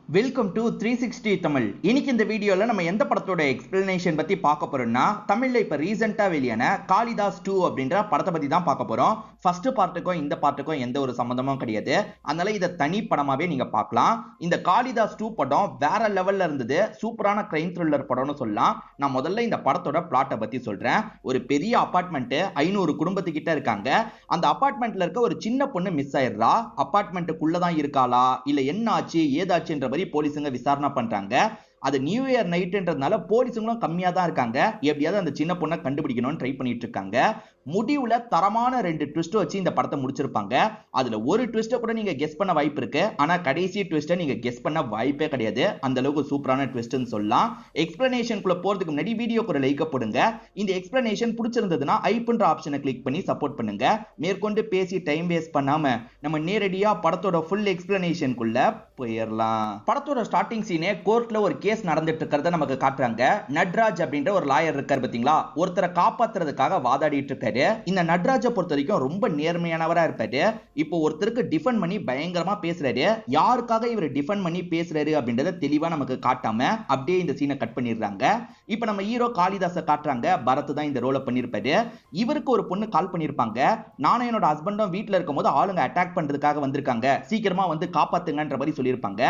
Welcome to 360 Tamil. இன்னைக்கு இந்த வீடியோல நம்ம எந்த படத்தோட எக்ஸ்பிளனேஷன் பத்தி பார்க்க போறோம்னா, தமிழ்ல இப்ப ரீசெண்டா வெளியான காளிதாஸ் 2 அப்படின்ற படத்தை பத்தி தான் பார்க்க போறோம். ஃபர்ஸ்ட் பார்ட்டுக்கும் இந்த பார்ட்டுக்கும் எந்த ஒரு சம்பந்தமும் கிடையாது. அதனால இத தனி படமாவே நீங்க பார்க்கலாம். இந்த காளிதாஸ் 2 படம் வேற லெவல்ல இருந்தது. சூப்பரான கிரைம் த்ரில்லர் படம்னு சொல்லலாம். நான் முதல்ல இந்த படத்தோட பிளாட்டை பத்தி சொல்றேன். ஒரு பெரிய அபார்ட்மெண்ட் 500 குடும்பத்துக்கிட்ட இருக்காங்க. அந்த அபார்ட்மெண்ட்ல இருக்க ஒரு சின்ன பொண்ணு மிஸ் ஆயிடுறா. அபார்ட்மெண்ட்டுக்குள்ள தான் இருக்காளா இல்ல என்ன ஆச்சு ஏதாச்சுன்ற போலீஸுங்க விசாரணை பண்றாங்க. அது நியூ இயர் நைட்ன்றதுனால போலீஸுங்களும் கம்மியா தான் இருக்காங்க. எப்படியாவது அந்த சின்ன பொண்ணை கண்டுபிடிக்கணும்னு ட்ரை பண்ணிட்டு இருக்காங்க. முடிவுல தரமான 2 ட்விஸ்ட் வச்சு இந்த படத்தை முடிச்சிருப்பாங்க. அதுல ஒரு ட்விஸ்ட கூட நீங்க கெஸ் பண்ண வாய்ப்பு இருக்கு. ஆனா கடைசி ட்விஸ்ட நீங்க கெஸ் பண்ண வாய்ப்பே கிடையாது. அந்த அளவுக்கு சூப்பரான ட்விஸ்ட்னு சொல்லலாம். எக்ஸ்பிளனேஷனுக்குள்ள போறதுக்கு முன்னாடி வீடியோக்கு ஒரு லைக் போடுங்க. இந்த எக்ஸ்பிளனேஷன் பிடிச்சிருந்ததுன்னா ஐப்ன்ற ஆப்ஷனை கிளிக் பண்ணி சப்போர்ட் பண்ணுங்க. மேற்கொண்டு பேசி டைம் வேஸ்ட் பண்ணாம நம்ம நேரடியா படத்தோட ஃபுல் எக்ஸ்பிளனேஷனுக்குள்ள போயிடலாம். படத்தோட ஸ்டார்டிங் சீனே கோர்ட்ல ஒரு கேஸ் நடந்துட்டு இருக்கிறத நமக்கு காட்டுறாங்க. நட்ராஜ் அப்படின்ற ஒரு லாயர் இருக்காரு பாத்தீங்களா, ஒருத்தரை காப்பாத்துறதுக்காக வாதாடிட்டு இருக்காரு. இந்த நட்ராஜை பொறுத்த வரைக்கும் ரொம்ப நேர்மையானவரா இருப்பாரு. இப்போ ஒருத்தருக்கு டிஃபெண்ட் பண்ணி பயங்கரமா பேசுறாரு. யாருக்காக இவர் டிஃபெண்ட் பண்ணி பேசுறாரு அப்படின்றத தெளிவா நமக்கு காட்டாம அப்படியே இந்த சீனை கட் பண்ணிடுறாங்க. இப்போ நம்ம ஹீரோ காளிதாஸை காட்டுறாங்க. பரத் தான் இந்த ரோலை பண்ணிருப்பாரு. இவருக்கு ஒரு பொண்ணு கால் பண்ணிருப்பாங்க. நானும் என்னோட ஹஸ்பண்டும் வீட்டுல இருக்கும் போது ஆளுங்க அட்டாக் பண்றதுக்காக வந்திருக்காங்க, சீக்கிரமா வந்து காப்பாத்துங்கன்ற மாதிரி சொல்லியிருப்பாங்க.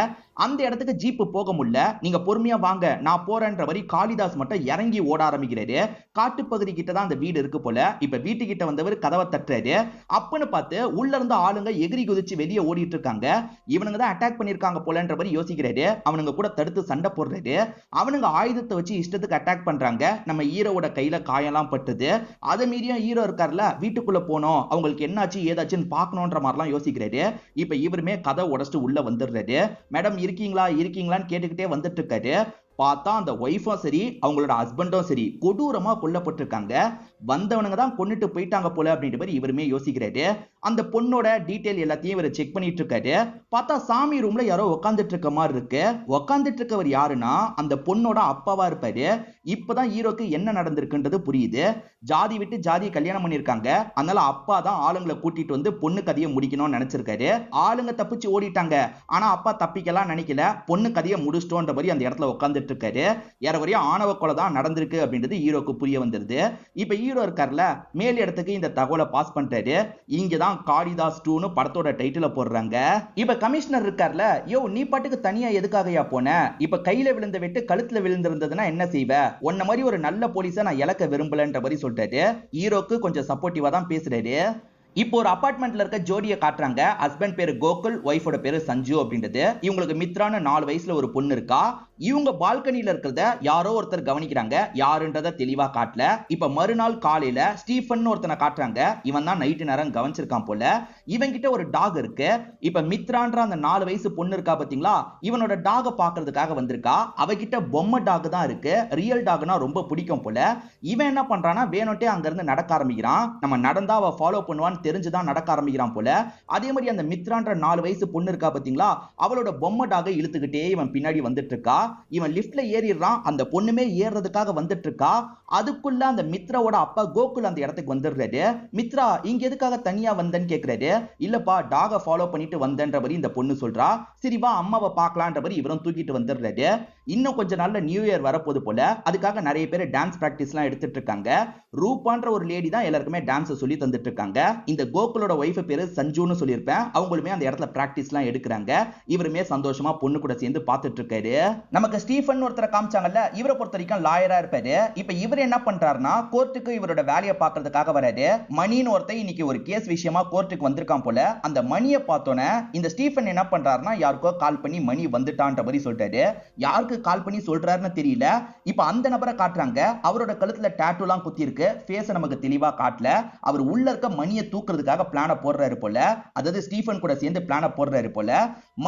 அந்த இடத்துக்கு ஜீப் போக முடியல. நீங்க பொறுமையா வாங்க நான் போறேன்ற மாதிரி காளிதாஸ் மட்டும் இறங்கி ஓட ஆரம்பிக்கிறாரு. காட்டுப்பகுதி கிட்ட தான் அந்த வீடு இருக்கு போல. இப்ப வீட்டு கிட்ட வந்தவர் கதவை தட்டுறாரு. அப்பன்னு பார்த்து உள்ள இருந்த ஆளுங்க எகிரி குதிச்சு வெளியே ஓடிட்டு இருக்காங்க. இவனுங்க தான் அட்டாக் பண்ணிருக்காங்க போலன்ற மாதிரி யோசிக்கிறாரு. அவனுங்க கூட தடுத்து சண்டை போடுறாரு. அவனுங்க ஆயுதத்தை வச்சு இஷ்டத்துக்கு அட்டாக் பண்றாங்க. நம்ம ஹீரோவோட கையில காயெல்லாம் பட்டுது. அதை மீறியும் ஹீரோ இருக்கார்ல, வீட்டுக்குள்ள போனோம் அவங்களுக்கு என்னாச்சு ஏதாச்சுன்னு பாக்கணும்ன்ற மாதிரிலாம் யோசிக்கிறாரு. இப்ப இவருமே கதை உடைச்சிட்டு உள்ள வந்துடுறாரு. மேடம் இருக்கீங்களா இருக்கீங்களான்னு கேட்டுக்கிட்டே வந்துட்டு இருக்காரு. பார்த்தா அந்த ஒய்ஃபும் சரி அவங்களோட ஹஸ்பண்டும் சரி கொடூரமா கொல்லப்பட்டிருக்காங்க. வந்தவனுங்க தான் கொன்னுட்டு போயிட்டாங்க போல அப்படின்ற மாதிரி இவருமே யோசிக்கிறாரு. அந்த பொண்ணோட டீடைல் எல்லாத்தையும் இவர் செக் பண்ணிட்டு இருக்காரு. பார்த்தா சாமி ரூம்ல யாரோ உட்காந்துட்டு இருக்க மாதிரி இருக்கு. உட்காந்துட்டு இருக்கவர் யாருன்னா அந்த பொண்ணோட அப்பாவா இருப்பாரு. இப்பதான் ஹீரோக்கு என்ன நடந்திருக்குன்றது புரியுது. ஜாதி விட்டு ஜாதி கல்யாணம் பண்ணிருக்காங்க. அதனால அப்பா தான் ஆளுங்களை கூட்டிட்டு வந்து பொண்ணு கதையை முடிக்கணும்னு நினைச்சிருக்காரு. ஆளுங்க தப்பிச்சு ஓடிட்டாங்க. ஆனா அப்பா தப்பிக்கலாம் நினைக்கல. பொண்ணு கதையை முடிச்சிட்டோன்ற மாதிரி அந்த இடத்துல உட்காந்து இருக்காரு. ஏறவரையா ஆணவ கொலை தான் நடந்திருக்கு அப்படின்றது ஹீரோக்கு புரிய வந்துருது. இப்ப ஹீரோ இருக்கார்ல, மேல் இடத்துக்கு இந்த தகவலை பாஸ் பண்றாரு. இங்கதான் காளிதாஸ் 2னு படத்தோட டைட்டில போடுறாங்க. இப்ப கமிஷனர் இருக்கார்ல, யோ நீ பாட்டுக்கு தனியா எதுக்காகயா போன? இப்ப கையில விழுந்த வெட்டு கழுத்துல விழுந்திருந்ததுன்னா என்ன செய்வ? உன்ன மாதிரி ஒரு நல்ல போலீஸா நான் இழக்க விரும்பலன்ற மாதிரி சொல்றாரு. ஹீரோக்கு கொஞ்சம் சப்போர்ட்டிவா தான் பேசுறாரு. இப்போ ஒரு அபார்ட்மெண்ட்ல இருக்க ஜோடியை காட்டுறாங்க. ஹஸ்பண்ட் பேரு கோகுல், ஒய்ஃபோட பேரு சஞ்சு அப்படின்றது. இவங்களுக்கு மித்ரான 4 வயசுல ஒரு பொண்ணு இருக்கா. இவங்க பால்கனில இருக்கிறத யாரோ ஒருத்தர் கவனிக்கிறாங்க. யாருன்றத தெளிவா காட்டல. இப்ப மறுநாள் காலையில ஸ்டீஃபன் ஒருத்தனை காட்டுறாங்க. இவன் தான் நைட்டு நேரம் கவனிச்சிருக்கான் போல. இவன் கிட்ட ஒரு டாக் இருக்கு. இப்ப மித்ரான்ற அந்த 4 வயசு பொண்ணு இருக்கா பாத்தீங்களா, இவனோட டாக பாக்குறதுக்காக வந்திருக்கா. அவகிட்ட பொம்மை டாக் தான் இருக்கு. ரியல் டாக்னா ரொம்ப பிடிக்கும் போல. இவன் என்ன பண்றானா வேணும்ட்டே அங்க இருந்து நடக்க ஆரம்பிக்கிறான். நம்ம நடந்தா அவ ஃபாலோ பண்ணுவான்னு தெரிஞ்சுதான் நடக்க ஆரம்பிக்கிறான் போல. அதே மாதிரி அந்த மித்ரான்ற 4 வயசு பொண்ணு இருக்கா பாத்தீங்களா, அவளோட பொம்மை டாக இழுத்துக்கிட்டே இவன் பின்னாடி வந்துட்டு இருக்கா. இவன் லிப்ட்ல ஏறிடுறான். அந்த பொண்ணுமே ஏறதுக்காக வந்துட்டு இருக்கா. அதுக்குள்ள அந்த மித்ராவோட அப்பா கோகுல் அந்த இடத்துக்கு வந்துடுறாரு. மித்ரா இங்க எதுக்காக தனியா வந்தேன்னு கேக்குறாரு. இல்லப்பா டாக ஃபாலோ பண்ணிட்டு வந்தேன்ற மாதிரி இந்த பொண்ணு சொல்றா. சரி வா அம்மாவை பார்க்கலான்ற மாதிரி இவரும் தூக்கிட்டு வந்துடுறாரு. இன்னும் கொஞ்ச நாள்ல நியூ இயர் வரப்போது போல. அதுக்காக நிறைய பேர் டான்ஸ் பிராக்டிஸ் எல்லாம் எடுத்துட்டு இருக்காங்க. ரூபான்ற ஒரு லேடி தான் எல்லாருக்குமே டான்ஸ் சொல்லி தந்துட்டு இருக்காங்க. இந்த கோகுலோட ஒய்ஃப் பேரு சஞ்சுன்னு சொல்லியிருப்பேன். அவங்களுமே அந்த இடத்துல பிராக்டிஸ் எல்லாம் எடுக்கிறாங்க. இவருமே சந்தோஷமா பொண்ணு கூட சேர்ந்து பார்த்துட்டு இருக்காரு. நமக்கு ஸ்டீஃபன் ஒருத்தரை காமிச்சாங்கல்ல, இவரை பொறுத்த வரைக்கும் லாயரா இருப்பாரு. இப்ப இவர் என்ன பண்றாருன்னா கோர்ட்டுக்கு இவரோட வேலையை பார்க்கறதுக்காக வராரு. மணின்னு ஒருத்தர் இன்னைக்கு ஒரு கேஸ் விஷயமா கோர்ட்டுக்கு வந்திருக்கான் போல. அந்த மணியை பார்த்தோன்னே இந்த ஸ்டீஃபன் என்ன பண்றாருன்னா யாருக்கோ கால் பண்ணி மணி வந்துட்டான்ற மாதிரி சொல்றாரு. யாருக்கு கால் பண்ணி சொல்றாருன்னு தெரியல. இப்ப அந்த நபரை காட்டுறாங்க. அவரோட கழுத்துல டாட்டூ எல்லாம் குத்தி இருக்கு. ஃபேஸ் நமக்கு தெளிவா காட்டல. அவர் உள்ள இருக்க மணியை தூக்குறதுக்காக பிளான போடுறாரு போல. அதாவது ஸ்டீஃபன் கூட சேர்ந்து பிளான போடுறாரு போல.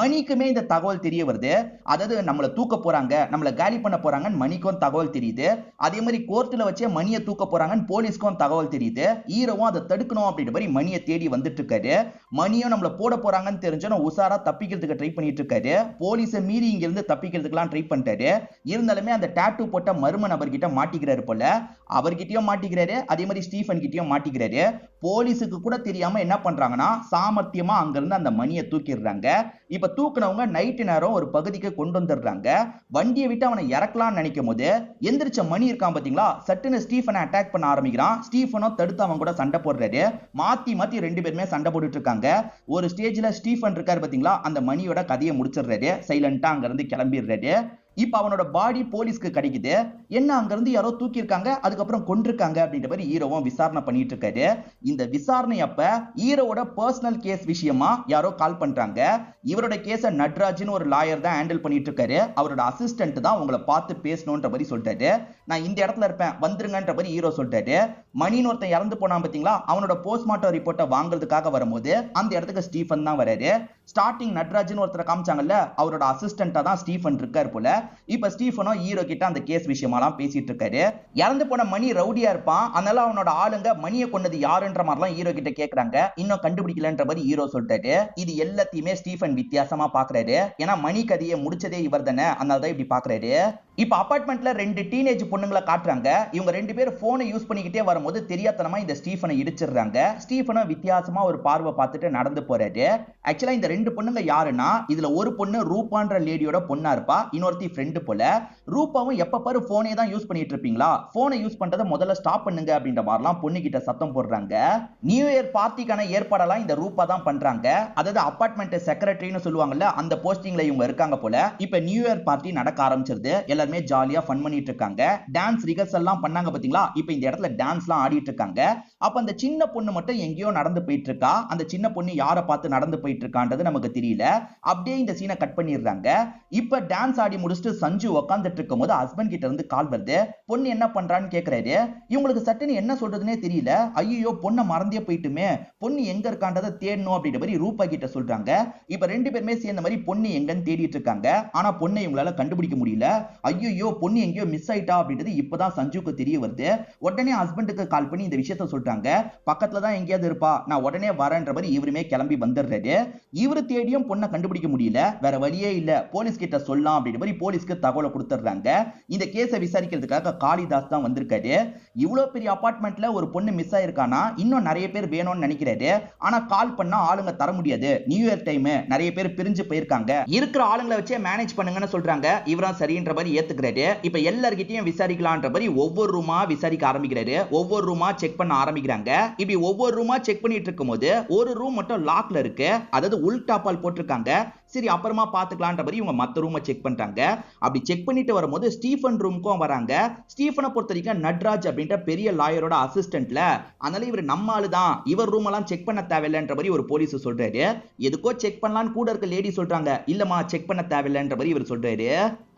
மணிக்குமே இந்த தகவல் தெரிய வருது. அதாவது நம்மள தூக்க போறாங்க, நம்மள காலி பண்ண போறாங்கன்னு மணிக்கும் தகவல் தெரியுது. அதே மாதிரி கோர்ட்ல வச்சே மணியை தூக்க போறாங்கன்னு போலீஸ்க்கும் தகவல் தெரியுது. ஹீரோவும் அதை தடுக்கணும் அப்படின்ற மாதிரி மணியை தேடி வந்துட்டு இருக்காரு. மணியும் நம்மள போட போறாங்கன்னு தெரிஞ்சோம் உசாரா தப்பிக்கிறதுக்கு ட்ரை பண்ணிட்டு இருக்காரு. போலீஸை மீறி இங்க இருந்து தப்பிக்கிறதுக்கெல்லாம் ட்ரை பண்ணிட்டாரு. இருந்தாலுமே அந்த டாட்டூ போட்ட மர்ம நபர்கிட்ட மாட்டிக்கிறாரு போல. அவர்கிட்டயும் மாட்டிக்கிறாரு, அதே மாதிரி ஸ்டீஃபன் கிட்டயும் மாட்டிக்கிறாரு. போலீஸுக்கு கூட தெரியாம என்ன பண்றாங்கன்னா சாமர்த்தியமா அங்க இருந்து அந்த மணியை தூக்கிடுறாங்க. இப்ப தூக்குனவங்க நைட்டு நேரம் ஒரு பகுதிக்கு கொண்டு வந்துடுறாங்க. வண்டியை விட்டு அவனை இறக்கலாம்னு நினைக்கும் போது எந்திரிச்ச மணி இருக்கான் பாத்தீங்களா, சட்டுன்னு ஸ்டீஃபனை அட்டாக் பண்ண ஆரம்பிக்கிறான். ஸ்டீஃபனும் தடுத்து அவன் கூட சண்டை போடுறாரு. மாத்தி மாத்தி ரெண்டு பேருமே சண்டை போட்டுட்டு இருக்காங்க. ஒரு ஸ்டேஜ்ல ஸ்டீஃபன் இருக்காரு பாத்தீங்களா, அந்த மணியோட கதையை முடிச்சிடுறாரு. சைலண்டா அங்க இருந்து கிளம்பிடுறாரு. இப்ப அவனோட பாடி போலீஸ்க்கு கிடைக்குது. என்ன அங்க இருந்து யாரோ தூக்கி இருக்காங்க, அதுக்கப்புறம் கொன்றிருக்காங்க அப்படின்ற மாதிரி ஹீரோவும் விசாரணை பண்ணிட்டு இருக்காரு. இந்த விசாரணை அப்ப ஹீரோவோட பர்சனல் கேஸ் விஷயமா யாரோ கால் பண்றாங்க. இவரோட கேஸ நட்ராஜ்னு ஒரு லாயர் தான் ஹேண்டில் பண்ணிட்டு இருக்காரு. அவரோட அசிஸ்டன்ட் தான் உங்களை பார்த்து பேசணும்ன்ற மாதிரி சொல்லிட்டாரு. நான் இந்த இடத்துல இருப்பேன் வந்துருங்கன்ற மாதிரி ஹீரோ சொல்லிட்டாரு. மணின்னு ஒருத்தன் இறந்து போனான் பாத்தீங்களா, அவனோட போஸ்ட்மார்ட்டம் ரிப்போர்ட்டை வாங்குறதுக்காக வரும்போது அந்த இடத்துக்கு ஸ்டீஃபன் தான் வராரு. ஸ்டார்டிங் நட்ராஜ்னு ஒருத்தரை காமிச்சாங்கல்ல, அவரோட அசிஸ்டன்டா தான் ஸ்டீஃபன் இருக்காரு போல. இப்ப ஸ்டீஃபனோ ஹீரோ கிட்ட அந்த கேஸ் விஷயமாலாம் பேசிட்டு இருக்காரு. இறந்து போன மணி ரவுடியா இருப்பான், அதனால அவனோட ஆளுங்க மணியை கொண்டது யாருன்ற மாதிரிலாம் ஹீரோ கிட்ட கேக்குறாங்க. இன்னும் கண்டுபிடிக்கலன்ற மாதிரி ஹீரோ சொல்லிட்டாரு. இது எல்லாத்தையுமே ஸ்டீஃபன் வித்தியாசமா பாக்குறாரு. ஏன்னா மணி கதையை முடிச்சதே இவர் தானே, அதனால தான் இப்படி பாக்குறாரு. இப்ப அபார்ட்மெண்ட்ல ரெண்டு டீனேஜ் பொண்ணுங்களை காட்டுறாங்க. இவங்க ரெண்டு பேரும் போனை யூஸ் பண்ணிக்கிட்டே வரும்போது தெரியாதனமா இந்த ஸ்டீஃபனை இடிச்சிடுறாங்க. ஸ்டீஃபனை வித்தியாசமா ஒரு பார்வை பார்த்துட்டு நடந்து போறாரு. ஆக்சுவலா இந்த ரெண்டு பொண்ணுங்க யாருன்னா, இதுல ஒரு பொண்ணு ரூபான்ற லேடியோட பொண்ணா இருப்பா, இன்னொருத்தி ஃப்ரெண்டு போல. ரூபாவும் எப்ப பாரு போனே தான் யூஸ் பண்ணிட்டு இருப்பீங்களா, போனை யூஸ் பண்றதை முதல்ல ஸ்டாப் பண்ணுங்க அப்படின்ற மாதிரிலாம் பொண்ணு கிட்ட சத்தம் போடுறாங்க. நியூ இயர் பார்ட்டிக்கான ஏற்பாடெல்லாம் இந்த ரூபா தான் பண்றாங்க. அதாவது அபார்ட்மெண்ட் செக்ரட்டரின்னு சொல்லுவாங்கல்ல, அந்த போஸ்டிங்ல இவங்க இருக்காங்க போல. இப்ப நியூ இயர் பார்ட்டி நடக்க ஆரம்பிச்சிருது. எல்லாருமே ஜாலியா ஃபன் பண்ணிட்டு இருக்காங்க. டான்ஸ் ரிஹர்சல் எல்லாம் பண்ணாங்க பாத்தீங்களா, இப்ப இந்த இடத்துல டான்ஸ்லாம் ஆடிட்டு இருக்காங்க. அப்ப அந்த சின்ன பொண்ணு மட்டும் எங்கேயோ நடந்து போயிட்டு இருக்கா. அந்த சின்ன பொண்ணு யாரை பார்த்து நடந்து போயிட்டு இருக்கான்றது நமக்கு தெரியல. அப்படியே இந்த சீனை கட் பண்ணிடுறாங்க. இப்ப டான்ஸ் ஆடி முடிச்சுட்டு சஞ்சு உட்காந்துட்டு இருக்கும் போது ஹஸ்பண்ட் கிட்ட இருந்து கால் வருது. பொண்ணு என்ன பண்றான்னு கேக்குறாரு. இவங்களுக்கு சட்டுன்னு என்ன சொல்றதுன்னே தெரியல. ஐயோ பொண்ணை மறந்தே போயிட்டுமே, பொண்ணு எங்க இருக்கான்றதை தேடணும் அப்படின்ற மாதிரி ரூபா கிட்ட சொல்றாங்க. இப்ப ரெண்டு பேருமே சேர்ந்த மாதிரி பொண்ணு எங்கன்னு தேடிட்டு இருக்காங்க. ஆனா பொண்ணை இவங்களால கண்டுபிடிக்க முடியல. ஐயோ பொண்ணு எங்கேயோ மிஸ் ஆயிட்டா அப்படின்றது இப்பதான் சஞ்சுக்கு தெரிய வருது. உடனே ஹஸ்பண்டுக்கு கால் பண்ணி இந்த விஷயத்த சொல்றாங்க. பக்கத்துல தான் எங்கேயாவது இருப்பா, நான் உடனே வரேன்ற மாதிரி இவருமே கிளம்பி வந்துடுறாரு. இவரு தேடியும் பொண்ணை கண்டுபிடிக்க முடியல. வேற வழியே இல்ல, போலீஸ் கிட்ட சொல்லலாம் அப்படின்ற மாதிரி போலீஸ்க்கு தகவலை கொடுத்துடுறாங்க. இந்த கேஸை விசாரிக்கிறதுக்காக காளிதாஸ் தான் வந்திருக்காரு. இவ்வளவு பெரிய அபார்ட்மெண்ட்ல ஒரு பொண்ணு மிஸ் ஆயிருக்கானா, இன்னும் நிறைய பேர் வேணும்னு நினைக்கிறாரு. ஆனா கால் பண்ணா ஆளுங்க தர முடியாது, நியூ இயர் டைம், நிறைய பேர் பிரிஞ்சு போயிருக்காங்க, இருக்கிற ஆளுங்களை வச்சே மேனேஜ் பண்ணுங்கன்னு சொல்றாங்க. இவரும் சரின்ற மாதிரி ஏத்துக்கிறாரு. இப்ப எல்லார்கிட்டயும் விசாரிக்கலாம்ன்ற மாதிரி ஒவ்வொரு ரூமா விசாரிக்க ஆரம்பிக்கிறாரு. ஒவ்வொரு ரூமா செக் பண்ண ஆரம்பிக்கிறாங்க. இப்படி ஒவ்வொரு ரூமா செக் பண்ணிட்டு இருக்கும்போது ஒரு ரூம் மட்டும் லாக்ல இருக்கு, அதாவது உள் டாப்பால் போட்டிருக்காங்க. சரி அப்புறமா பாத்துக்கலாம்ன்ற மாதிரி இவங்க மத்த ரூமை செக் பண்றாங்க. அப்படி செக் பண்ணிட்டு வரும்போது ஸ்டீஃபன் ரூமுக்கும் வராங்க. ஸ்டீஃபனை பொறுத்த வரைக்கும் நட்ராஜ் அப்படின்ற பெரிய லாயரோட அசிஸ்டன்ட்ல, அதனால இவர் நம்ம ஆளு தான், இவர் ரூம் எல்லாம் செக் பண்ண தேவையில்லைன்ற மாதிரி ஒரு போலீஸ் சொல்றாரு. எதுக்கோ செக் பண்ணலான்னு கூட இருக்க லேடி சொல்றாங்க. இல்லமா செக் பண்ண தேவையில்லைன்ற மாதிரி இவர் சொல்றாரு.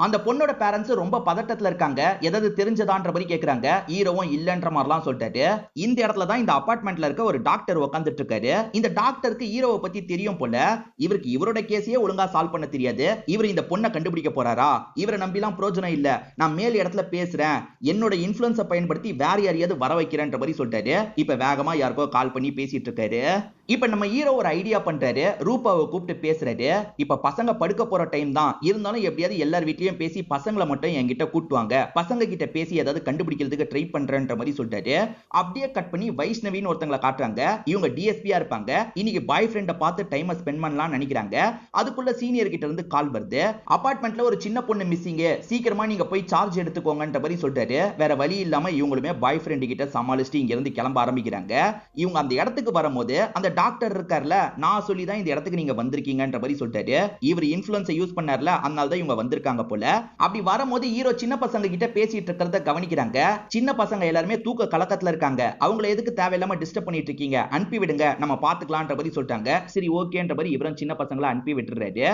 அந்த பொண்ணோட பேரண்ட்ஸ் ரொம்ப பதட்டத்துல இருக்காங்க. ஏதாவது தெரிஞ்சதான்ற மாதிரி கேக்குறாங்க. ஹீரோவும் இல்லன்ற மாதிரிலாம் சொல்லிட்டாரு. இந்த இடத்துல தான் இந்த அபார்ட்மெண்ட்ல இருக்க ஒரு டாக்டர் உட்கார்ந்துட்டு இருக்காரு. இந்த டாக்டருக்கு ஹீரோவை பத்தி தெரியும் போல. இவருக்கு இவரோட கேஸையே ஒழுங்கா சால்வ் பண்ண தெரியாது. இவர் இந்த பொண்ணை கண்டுபிடிக்க போறாரா, இவரை நம்பிலாம் பிரயோஜனம் இல்ல, நான் மேல் இடத்துல பேசுறேன், என்னோட இன்ஃப்ளூயன்ஸை பயன்படுத்தி வேற யாரையாவது வர வைக்கிறேன்ற மாதிரி சொல்லிட்டாரு. இப்ப வேகமா யாருக்கோ கால் பண்ணி பேசிட்டு இருக்காரு. இப்ப நம்ம ஹீரோ ஒரு ஐடியா பண்றாரு. ரூபாவை கூப்பிட்டு பேசுறாரு. இப்ப பசங்க படுக்க போற டைம் தான், இருந்தாலும் எப்படியாவது எல்லார் வீட்லயும் பேசி பசங்களை மட்டும் என்கிட்ட கூட்டுவாங்க, பசங்க கிட்ட பேசி ஏதாவது கண்டுபிடிக்கிறதுக்கு ட்ரை பண்றேன்ற மாதிரி சொல்லிட்டாரு. அப்படியே கட் பண்ணி வைஷ்ணவின்னு ஒருத்தங்களை காட்டுறாங்க. இவங்க டிஎஸ்பியா இருப்பாங்க. இன்னைக்கு பாய் ஃப்ரெண்ட பார்த்து டைம் ஸ்பெண்ட் பண்ணலாம் நினைக்கிறாங்க. அதுக்குள்ள சீனியர் கிட்ட இருந்து கால் வருது. அபார்ட்மெண்ட்ல ஒரு சின்ன பொண்ணு மிஸ்ஸிங், சீக்கிரமா நீங்க போய் சார்ஜ் எடுத்துக்கோங்கன்ற மாதிரி சொல்லிட்டாரு. வேற வழி இல்லாம இவங்களுமே பாய் ஃப்ரெண்ட் கிட்ட சமாளிச்சுட்டு இங்க இருந்து கிளம்ப ஆரம்பிக்கிறாங்க. இவங்க அந்த இடத்துக்கு வரும்போது அந்த டாக்டர் இருக்கார்ல, நான் சொல்லி தான் இந்த இடத்துக்கு நீங்க வந்திருக்கீங்கன்ற மாதிரி சொல்லிட்டாரு. இவர் இன்ஃப்ளூயன்ஸை யூஸ் பண்ணார்ல, அதனால தான் இவங்க வந்திருக்காங்க போல. அப்படி வரும்போது ஹீரோ சின்ன பசங்க கிட்ட பேசிட்டு இருக்கிறத கவனிக்கிறாங்க. சின்ன பசங்க எல்லாருமே தூக்க கலக்கத்துல இருக்காங்க. அவங்களை எதுக்கு தேவையில்லாம டிஸ்டர்ப் பண்ணிட்டு இருக்கீங்க, அனுப்பி விடுங்க, நம்ம பாத்துக்கலாம்ன்ற மாதிரி சொல்லிட்டாங்க. சரி ஓகேன்ற மாதிரி இவரும் சின்ன பசங்களை அனுப்பி விட்டுறாரு.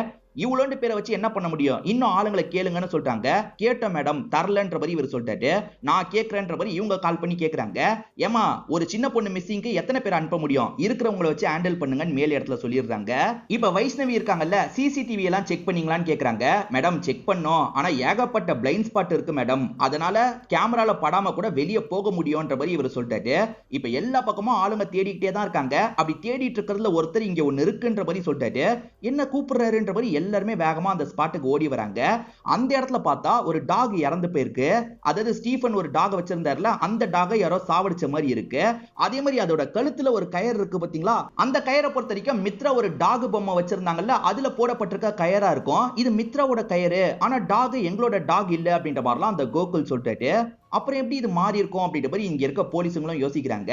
இவ்வளோண்டு பேரை வச்சு என்ன பண்ண முடியும், இன்னும் ஆளுங்களை கேளுங்கன்னு சொல்றாங்க. கேட்ட மேடம் தரலன்ற மாதிரி இவர் சொல்லிட்டாரு. நான் கேட்கறேன்ற மாதிரி இவங்க கால் பண்ணி கேட்கறாங்க. ஏமா ஒரு சின்ன பொண்ணு மிஸ்ஸிங்க்கு எத்தனை பேர் அனுப்ப முடியும், இருக்கிறவங்களை வச்சு ஹேண்டில் பண்ணுங்கன்னு மேல் இடத்துல சொல்லிடுறாங்க. இப்ப வைஷ்ணவி இருக்காங்கல்ல, சிசிடிவி எல்லாம் செக் பண்ணீங்களான்னு கேட்கறாங்க. மேடம் செக் பண்ணோம், ஆனா ஏகப்பட்ட பிளைண்ட் ஸ்பாட் இருக்கு மேடம், அதனால கேமரால படாம கூட வெளியே போக முடியும்ன்ற மாதிரி இவர் சொல்லிட்டாரு. இப்ப எல்லா பக்கமும் ஆளுங்க தேடிக்கிட்டே தான் இருக்காங்க. அப்படி தேடிட்டு இருக்கிறதுல ஒருத்தர் இங்க ஒன்னு இருக்குன்ற மாதிரி சொல்லிட்டாரு. என்ன கூப்பிடுறாருன்ற மாதிரி எல்லாருமே வேகமா அந்த ஸ்பாட்டுக்கு ஓடி வராங்க. அந்த இடத்துல பார்த்தா ஒரு டாக் இறந்து போயிருக்கு. அதாவது ஸ்டீஃபன் ஒரு டாக் வச்சிருந்தாருல, அந்த டாகை யாரோ சாவடிச்ச மாதிரி இருக்கு. அதே மாதிரி அதோட கழுத்துல ஒரு கயர் இருக்கு பாத்தீங்களா, அந்த கயரை பொறுத்த வரைக்கும் மித்ரா ஒரு டாக் பொம்மை வச்சிருந்தாங்கல்ல, அதுல போடப்பட்டிருக்க கயரா இருக்கும். இது மித்ராவோட கயறு, ஆனா டாக் எங்களோட டாக் இல்ல அப்படின்ற மாதிரிலாம் அந்த கோகுல் சொல்லிட்டு, அப்புறம் எப்படி இது மாறி இருக்கும் அப்படின்ற மாதிரி இங்க இருக்க போலீஸுங்களும் யோசிக்கிறாங்க.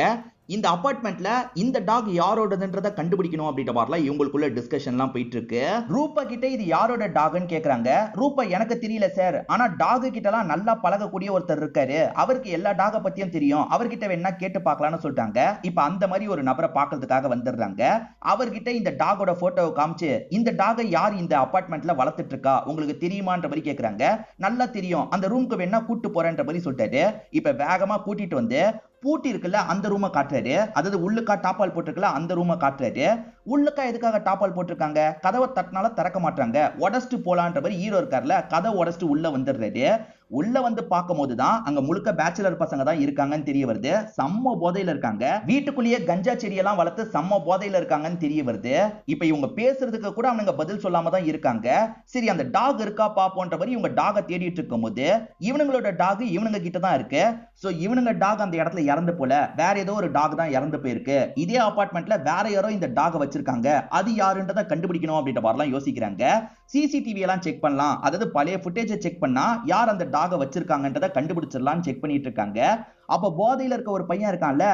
இந்த அபார்ட்மெண்ட்ல இந்த டாக் யாரோடதுன்றத கண்டுபிடிக்கணும் அப்படின்ற மாதிரிலாம் இவங்களுக்குள்ள டிஸ்கஷன்லாம் போயிட்டு இருக்கு. ரூபா கிட்ட இது யாரோட டாக்னு கேக்குறாங்க. ரூபா எனக்கு தெரியல சார், ஆனா டாக் கிட்டலாம் நல்லா பழகக்கூடிய ஒருத்தர் இருக்காரு, அவருக்கு எல்லா டாக பத்தியும் தெரியும், அவர்கிட்ட வேணா கேட்டு பார்க்கலாம்னு சொல்லிட்டாங்க. இப்ப அந்த மாதிரி ஒரு நபரை பார்க்கிறதுக்காக வந்துடுறாங்க. அவர்கிட்ட இந்த டாகோட போட்டோவை காமிச்சு, இந்த டாகை யார் இந்த அபார்ட்மெண்ட்ல வளர்த்துட்டு இருக்கா உங்களுக்கு தெரியுமான்ற மாதிரி கேக்குறாங்க. நல்லா தெரியும், அந்த ரூமுக்கு வேணா கூட்டு போறேன்ற மாதிரி சொல்லிட்டாரு. இப்ப வேகமா கூட்டிட்டு வந்து பூட்டி இருக்குல்ல அந்த ரூமை காட்டுறாரு. அதாவது உள்ளுக்கா டாப்பால் போட்டிருக்கல அந்த ரூமை காட்டுறாரு. உள்ளுக்கா எதுக்காக டாப்பால் போட்டிருக்காங்க, கதவை தட்டினால திறக்க மாட்டாங்க, உடச்சிட்டு போலான்ற மாதிரி ஹீரோ இருக்கார்ல, கதை உடச்சிட்டு உள்ள வந்துடுறாரு. உள்ள வந்து பார்க்கும் போதுதான் அங்க முழுக்க பேச்சுலர் பசங்க தான் இருக்காங்கன்னு தெரிய வருது. செம்ம போதையில இருக்காங்க, வீட்டுக்குள்ளேயே கஞ்சா செடியெல்லாம் வளர்த்து செம்ம போதையில இருக்காங்கன்னு தெரிய வருது. இப்ப இவங்க பேசுறதுக்கு கூட அவங்க பதில் சொல்லாம தான் இருக்காங்க. சரி அந்த டாக் இருக்கா பாப்போன்ற மாதிரி இவங்க டாகை தேடிட்டு இருக்கும் போது இவனுங்களோட டாக் இவனுங்க கிட்ட தான் இருக்கு. சோ இவனுங்க டாக் அந்த இடத்துல இறந்து போல, வேற ஏதோ ஒரு டாக் தான் இறந்து போயிருக்கு. இதே அபார்ட்மெண்ட்ல வேற யாரோ இந்த டாக் வச்சிருக்காங்க, அது யாருன்றதை கண்டுபிடிக்கணும் அப்படின்ற மாதிரிலாம் யோசிக்கிறாங்க. சிசிடிவி எல்லாம் செக் பண்ணலாம், அதாவது பழைய ஃபுட்டேஜை செக் பண்ணா யார் அந்த டாக வச்சிருக்காங்கன்றதை கண்டுபிடிச்சிடலாம் செக் பண்ணிட்டு இருக்காங்க. அப்ப போதையில இருக்க ஒரு பையன் இருக்கான்ல,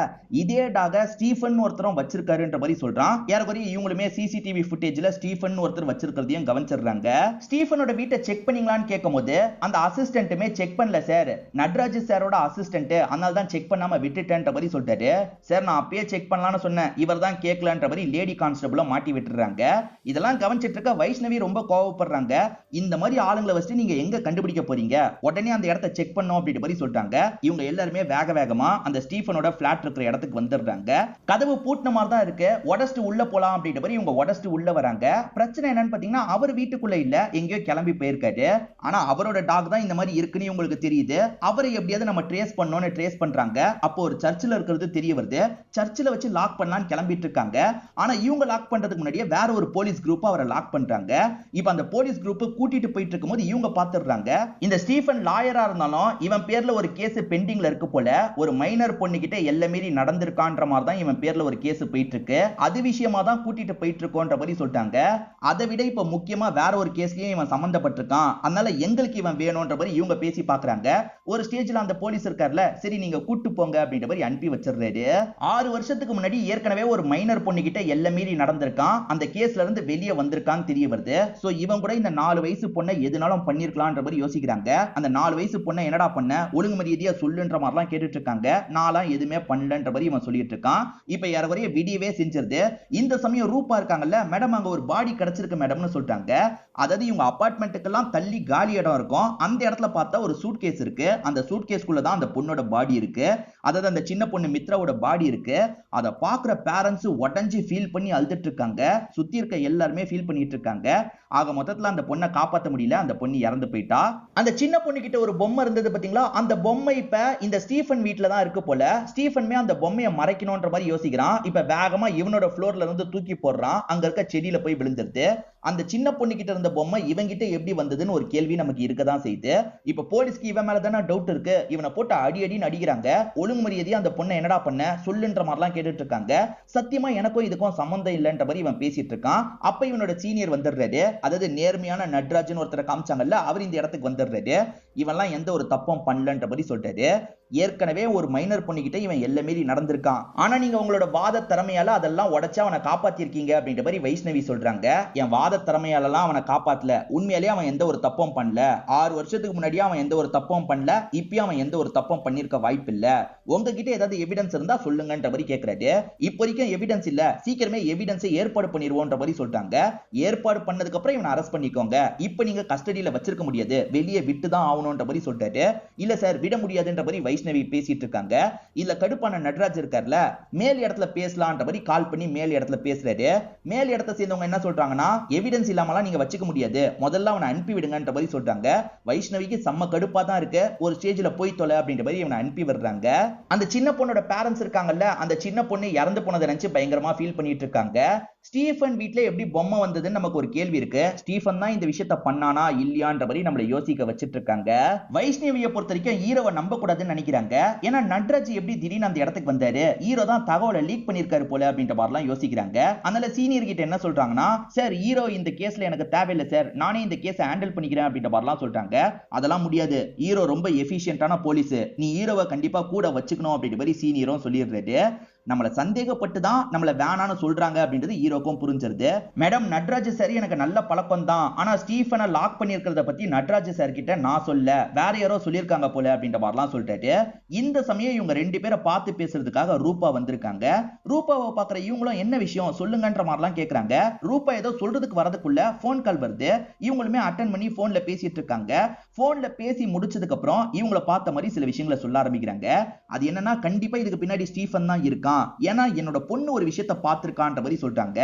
இதே டாக ஸ்டீஃபன் ஒருத்தரும் வச்சிருக்காருன்ற மாதிரி சொல்றான். ஏறக்குறைய இவங்களுமே சிசிடிவி ஃபுட்டேஜ்ல ஸ்டீஃபன் ஒருத்தர் வச்சிருக்கிறதையும் கவனிச்சிடுறாங்க. ஸ்டீஃபனோட வீட்டை செக் பண்ணீங்களான்னு கேட்கும்போது அந்த அசிஸ்டன்ட்டுமே செக் பண்ணல சார், நட்ராஜ் சாரோட அசிஸ்டன்ட், அதனால தான் செக் பண்ணாம விட்டுட்டேன்ற மாதிரி சொல்லிட்டாரு. சார் நான் அப்பயே செக் பண்ணலாம்னு சொன்னேன், இவர் தான் கேட்கலன்ற மாதிரி லேடி கான்ஸ்டபிள மாட்டி விட்டுறாங்க. இதெல்லாம் கவனிச்சிட்டு இருக்க வைஷ்ணவி ரொம்ப கோவப்படுறாங்க. இந்த மாதிரி ஆளுங்களை வச்சு நீங்க எங்க கண்டுபிடிக்க போறீங்க, உடனே அந்த இடத்தை செக் பண்ணோம் அப்படின்ற மாதிரி சொல்லிட்டாங்க. இவங்க எல்லாருமே வேகமா அந்த ஸ்டீஃபனோட பிளாட் இருக்கிற இடத்துக்கு வந்துடுறாங்க. கதவு பூட்டின மாதிரி தான் இருக்கு, உடச்சிட்டு உள்ள போலாம் அப்படின்ற மாதிரி இவங்க உடச்சிட்டு உள்ள வராங்க. பிரச்சனை என்னன்னு பாத்தீங்கன்னா அவர் வீட்டுக்குள்ள இல்ல, எங்கேயோ கிளம்பி போயிருக்காரு. ஆனா அவரோட டாக் தான் இந்த மாதிரி இருக்குன்னு உங்களுக்கு தெரியுது. அவரை எப்படியாவது நம்ம ட்ரேஸ் பண்ணணும்னு ட்ரேஸ் பண்றாங்க. அப்போ ஒரு சர்ச்சில் இருக்கிறது தெரிய வருது. சர்ச்சில் வச்சு லாக் பண்ணலாம்னு கிளம்பிட்டு இருக்காங்க. ஆனா இவங்க லாக் பண்றதுக்கு முன்னாடியே வேற ஒரு போலீஸ் குரூப் அவரை லாக் பண்றாங்க. இப்ப அந்த போலீஸ் குரூப் கூட்டிட்டு போயிட்டு இருக்கும்போது இவங்க பாத்துறாங்க, இந்த ஸ்டீஃபன் லாயரா இருந்தாலும் இவன் பேர்ல ஒரு கேஸ் பெண்டிங்ல இருக்கு போல, ஒரு மைனர் பொண்ணு கிட்ட எல்லை மீறி நடந்திருக்கான்ற மாதிரி தான் இவன் பேர்ல ஒரு கேஸ் போயிட்டு இருக்கு, அது விஷயமா தான் கூட்டிட்டு போயிட்டு இருக்கோன்ற மாதிரி சொல்லிட்டாங்க. அதை விட இப்ப முக்கியமா வேற ஒரு கேஸ்லயும் இவன் சம்பந்தப்பட்டிருக்கான், அதனால எங்களுக்கு இவன் வேணும்ன்ற மாதிரி இவங்க பேசி பாக்குறாங்க. ஒரு ஸ்டேஜ்ல அந்த போலீஸ் இருக்கார்ல, சரி நீங்க கூட்டு போங்க அப்படின்ற மாதிரி அனுப்பி வச்சிடுறாரு. 6 வருஷத்துக்கு முன்னாடி ஏற்கனவே ஒரு மைனர் பொண்ணு கிட்ட எல்லை மீறி நடந்திருக்கான், அந்த கேஸ்ல இருந்து வெளியே வந்திருக்கான்னு தெரிய வருது. சோ இவன் கூட இந்த 4 வயசு பொண்ணை எதுனாலும் பண்ணிருக்கலாம்ன்ற மாதிரி யோசிக்கிறாங்க. அந்த 4 வயசு பொண்ணை என்னடா பண்ண, ஒழுங்கு மரியாதையா சொல்லுன்ற மாதிரிலாம் கேட்டுட்டு இருக்காங்க. நாலாம் எதுவுமே பண்ணலன்ற மாதிரி இவன் சொல்லிட்டு இருக்கான். இப்ப யாரவரைய விடியவே செஞ்சிருது. இந்த சமயம் ரூபா இருக்காங்கல்ல, மேடம் அங்க ஒரு பாடி கிடைச்சிருக்கு மேடம்னு சொல்லிட்டாங்க. அதாவது இவங்க அபார்ட்மெண்ட்டுக்கெல்லாம் தள்ளி காலி இடம் இருக்கும், அந்த இடத்துல பார்த்தா ஒரு சூட் கேஸ் இருக்கு. அந்த சூட் கேஸ்க்குள்ள தான் அந்த பொண்ணோட பாடி இருக்கு, அதாவது அந்த சின்ன பொண்ணு மித்ராவோட பாடி இருக்கு. அதை பாக்குற பேரண்ட்ஸ் உடஞ்சி ஃபீல் பண்ணி அழுதுட்டு இருக்காங்க. சுத்தி இருக்க எல்லாருமே ஃபீல் பண்ணிட்டு இருக்காங்க. ஆக மொத்தத்துல அந்த பொண்ணை காப்பாற்ற முடியல, அந்த பொண்ணு இறந்து போயிட்டா. அந்த சின்ன பொண்ணு கிட்ட ஒரு பொம்மை இருந்தது பாத்தீங்களா, அந்த பொம்மை இப்ப இந்த ஸ்டீஃபன் வீட்ல தான் இருக்கு போல. ஸ்டீஃபன்மே அந்த பொம்மையை மறைக்கணும்ன்ற மாதிரி யோசிக்கிறான். இப்ப வேகமா இவனோட ஃப்ளோர்ல இருந்து தூக்கி போடுறான், அங்க இருக்க செடியில போய் விழுந்துருது. அந்த சின்ன பொண்ணு கிட்ட இருந்த பொம்மை இவங்கிட்ட எப்படி வந்ததுன்னு ஒரு கேள்வி நமக்கு இருக்கதான் செய்யுது. இப்ப போலீஸ்க்கு இவன் மேல தானே டவுட் இருக்கு. இவனை போட்டு அடி அடின்னு அடிக்கிறாங்க. ஒழுங்கு மரியாதையா அந்த பொண்ணை என்னடா பண்ண சொல்லுன்ற மாதிரிலாம் கேட்டுட்டு இருக்காங்க. சத்தியமா எனக்கும் இதுக்கும் சம்பந்தம் இல்லைன்ற மாதிரி இவன் பேசிட்டு இருக்கான். அப்ப இவனோட சீனியர் வந்துடுறாரு, அதாவது நேர்மையான நட்ராஜன் ஒருத்தரை காமிச்சாங்கல்ல, அவர் இந்த இடத்துக்கு வந்துடுறாரு. இவன்லாம் எந்த ஒரு தப்பும் பண்ணலன்ற மாதிரி சொல்றாரு. ஏற்கனவே ஒரு மைனர் பொண்ணுகிட்ட இவன் எல்லை மீறி நடந்திருக்கான், ஆனா நீங்க உங்களோட வாத திறமையால அதெல்லாம் உடைச்சு அவனை காப்பாத்திருக்கீங்க அப்படின்ற மாதிரி வைஷ்ணவி சொல்றாங்க. என் வாத திறமையாலலாம் அவனை காப்பாத்தல, உண்மையிலேயே அவன் எந்த ஒரு தப்பும் பண்ணல. 6 வருஷத்துக்கு முன்னாடியே அவன் எந்த ஒரு தப்பும் பண்ணல, இப்பயும் அவன் எந்த ஒரு தப்பும் பண்ணிருக்க வாய்ப்பு இல்ல. உங்ககிட்ட ஏதாவது எவிடன்ஸ் இருந்தா சொல்லுங்கன்ற மாதிரி கேட்கறாரு. இப்போ வரைக்கும் எவிடன்ஸ் இல்ல, சீக்கிரமே எவிடன்ஸை ஏற்பாடு பண்ணிடுவோன்ற மாதிரி சொல்றாங்க. ஏற்பாடு பண்ணதுக்கு அப்புறம் இவனை அரெஸ்ட் பண்ணிக்கோங்க, இப்போ நீங்க கஸ்டடியில வச்சிருக்க முடியாது, வெளியே விட்டு தான் ஆகணும்ன்ற மாதிரி சொல்றாரு. இல்ல சார் விட முடியாதுன்ற மாதிரி வைஷ்ணவி பேசிட்டு இருக்காங்க. இல்ல கடுப்பான நட்ராஜ் இருக்கார்ல, மேல் இடத்துல பேசலாம்ன்ற மாதிரி கால் பண்ணி மேல் இடத்துல பேசுறாரு. மேல் இடத்தை சேர்ந்தவங்க என்ன சொல்றாங்கன்னா, எவிடன்ஸ் இல்லாமலாம் நீங்க வச்சுக்க முடியாது, முதல்ல அவனை அனுப்பி விடுங்கன்ற மாதிரி சொல்றாங்க. வைஷ்ணவிக்கு செம்ம கடுப்பா தான் இருக்கு. ஒரு ஸ்டேஜ்ல போய் தொலை அப்படின்ற மாதிரி இவனை அனுப்பி விடுறாங்க. அந்த சின்ன பொண்ணோட பேரண்ட்ஸ் இருக்காங்கல்ல, அந்த சின்ன பொண்ணு இறந்து போனதை நினைச்சு பயங்கரமா ஃபீல் பண்ணிட்டு இருக்காங்க. ஸ்டீஃபன் வீட்ல எப்படி பொம்மை வந்ததுன்னு நமக்கு ஒரு கேள்வி இருக்கு. ஸ்டீஃபன் தான் இந்த விஷயத்த பண்ணானா இல்லையான்ற மாதிரி நம்மள யோசிக்க வச்சிட்டு இருக்காங்க. வைஷ்ணவியை பொறுத்த வரைக்கும் ஹீரோவை நம்ப கூடாதுன்னு நினைக்கிறாங்க. ஏன்னா நட்ராஜ் எப்படி திடீர்னு அந்த இடத்துக்கு வந்தாரு, ஹீரோ தான் தகவலை லீக் பண்ணிருக்காரு போல அப்படின்ற மாதிரிலாம் யோசிக்கிறாங்க. அதனால சீனியர் கிட்ட என்ன சொல்றாங்கன்னா, சார் ஹீரோ இந்த கேஸ்ல எனக்கு தேவையில்லை சார், நானே இந்த கேஸை ஹேண்டில் பண்ணிக்கிறேன் அப்படின்ற மாதிரிலாம் சொல்றாங்க. அதெல்லாம் முடியாது, ஹீரோ ரொம்ப எஃபிஷியன்டான போலீஸ், நீ ஹீரோவை கண்டிப்பா கூட வச்சுக்கணும் அப்படின்ற மாதிரி சீனியரும் சொல்லிடுறாரு. நம்மள சந்தேகப்பட்டு தான் நம்மள வேணான்னு சொல்றாங்க அப்படின்றது ஹீரோக்கும் புரிஞ்சிருது. மேடம் நட்ராஜ் சார் எனக்கு நல்ல பழக்கம் தான், ஆனா ஸ்டீஃபனை லாக் பண்ணியிருக்கிறத பத்தி நட்ராஜ் சார் கிட்ட நான் சொல்ல, வேற யாரோ சொல்லியிருக்காங்க போல அப்படின்ற மாதிரிலாம் சொல்லிட்டாரு. இந்த சமயம் இவங்க ரெண்டு பேரை பார்த்து பேசுறதுக்காக ரூபா வந்திருக்காங்க. ரூபாவை பாக்குற இவங்களும் என்ன விஷயம் சொல்லுங்கன்ற மாதிரிலாம் கேக்குறாங்க. ரூபா ஏதோ சொல்றதுக்கு வரதுக்குள்ள போன் கால் வருது. இவங்களுமே அட்டன் பண்ணி போன்ல பேசிட்டு இருக்காங்க. போன்ல பேசி முடிச்சதுக்கு அப்புறம் இவங்கள பார்த்த மாதிரி சில விஷயங்களை சொல்ல ஆரம்பிக்கிறாங்க. அது என்னன்னா, கண்டிப்பா இதுக்கு பின்னாடி ஸ்டீஃபன் தான் இருக்கான், ஏன்னா என்னோட பொண்ணு ஒரு விஷயத்தை பார்த்திருக்கான்ற மாதிரி சொல்றாங்க.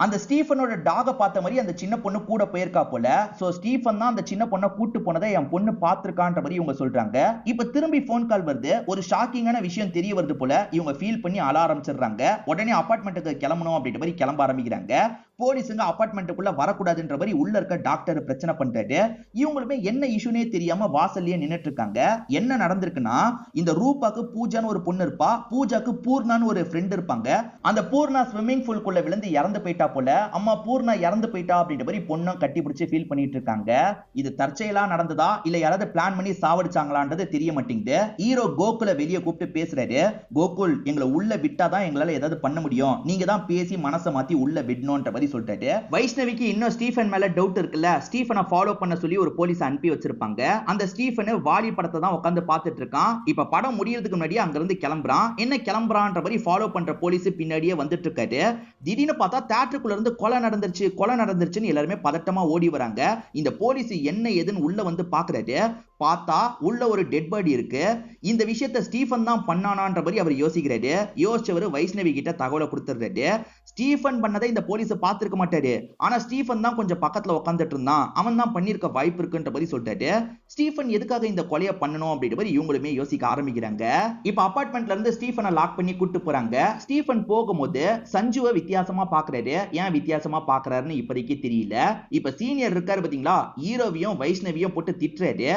அந்த ஸ்டீஃபனோட டாக பார்த்த மாதிரி அந்த சின்ன பொண்ணு கூட போயிருக்கா போல. சோ ஸ்டீஃபன் தான் அந்த சின்ன பொண்ணை கூட்டு போனதை என் பொண்ணு பார்த்திருக்கான்ற மாதிரி இவங்க சொல்றாங்க. இப்ப திரும்பி போன் கால் வருது. ஒரு ஷாக்கிங்கான விஷயம் தெரிய வருது போல. இவங்க ஃபீல் பண்ணி அழ ஆரம்பிச்சிடுறாங்க. உடனே அபார்ட்மெண்ட்டுக்கு கிளம்பணும் அப்படின்ற மாதிரி கிளம்ப ஆரம்பிக்கிறாங்க. போலீஸுங்க அபார்ட்மெண்ட்டுக்குள்ள வரக்கூடாதுன்ற மாதிரி உள்ள இருக்க டாக்டர் பிரச்சனை பண்றாரு. இவங்களுமே என்ன இஷ்யூனே தெரியாம வாசல்லயே நின்னுட்டு இருக்காங்க. என்ன நடந்திருக்குன்னா, இந்த ரூபாக்கு பூஜான்னு ஒரு பொண்ணு இருப்பா, பூஜாக்கு பூர்ணான்னு ஒரு ஃப்ரெண்ட் இருப்பாங்க. அந்த பூர்ணா ஸ்விம்மிங் பூல்குள்ள விழுந்து இறந்து போயிட்டா போல. அம்மா பூர்ணா இறந்து போயிட்டா அப்படின்ற மாதிரி பொண்ணும் கட்டி பிடிச்சு ஃபீல் பண்ணிட்டு இருக்காங்க. இது தற்செயலா நடந்ததா இல்ல யாராவது பிளான் பண்ணி சாவடிச்சாங்களான்றது தெரிய மாட்டேங்குது. ஹீரோ கோகுல வெளியே கூப்பிட்டு பேசுறாரு. கோகுல், எங்களை உள்ள விட்டாதான் எங்களால ஏதாவது பண்ண முடியும், நீங்க தான் பேசி மனசை மாத்தி உள்ள விடணும்ன்ற மாதிரி சொல்லிட்டாரு. வைஷ்ணவிக்கு இன்னும் ஸ்டீஃபன் மேல டவுட் இருக்குல்ல, ஸ்டீஃபனை ஃபாலோ பண்ண சொல்லி ஒரு போலீஸ் அனுப்பி வச்சிருப்பாங்க. அந்த ஸ்டீஃபன் வாலி படத்தை தான் உட்கார்ந்து பார்த்துட்டு இருக்கான். இப்ப படம் முடியறதுக்கு முன்னாடி அங்க இருந்து கிளம்புறான். என்ன கிளம்புறான்ற மாதிரி ஃபாலோ பண்ற போலீஸ் பின்னாடியே வந்துட்டு இருக்காரு. திடீர்னு பார்த்தா தியேட்டருக்குள்ள இருந்து கொலை நடந்துருச்சுன்னு எல்லாருமே பதட்டமா ஓடி வராங்க. இந்த போலீஸ் என்ன ஏதுன்னு உள்ள வந்து பாக்குறாரு. பார்த்தா உள்ள ஒரு டெட் பாடி இருக்கு. இந்த விஷயத்தை ஸ்டீஃபன் தான் பண்ணானான்ற மாதிரி அவர் யோசிக்கிறாரு. யோசிச்சவர் வைஷ்ணவி கிட்ட தகவலை கொடுத்துறாரு. ஸ்டீஃபன் பண்ணதை இந்த போலீஸ் பார்த்திருக்க மாட்டாரு, ஆனா ஸ்டீஃபன் தான் கொஞ்சம் பக்கத்துல உட்கார்ந்துட்டு இருந்தான், அவன் தான் பண்ணிருக்க வாய்ப்பு இருக்குன்ற மாதிரி சொல்லிட்டாரு. ஸ்டீஃபன் எதுக்காக இந்த கொலையை பண்ணணும் அப்படின்ற மாதிரி இவங்களுமே யோசிக்க ஆரம்பிக்கிறாங்க. இப்ப அபார்ட்மெண்ட்ல இருந்து ஸ்டீஃபனை லாக் பண்ணி கூட்டு போறாங்க. ஸ்டீஃபன் போகும்போது சஞ்சுவை வித்தியாசமா பாக்குறாரு. ஏன் வித்தியாசமா பாக்குறாருன்னு இப்போதைக்கு தெரியல. இப்ப சீனியர் இருக்காரு பாத்தீங்களா, ஹீரோவையும் வைஷ்ணவியும் போட்டு திட்டுறாரு.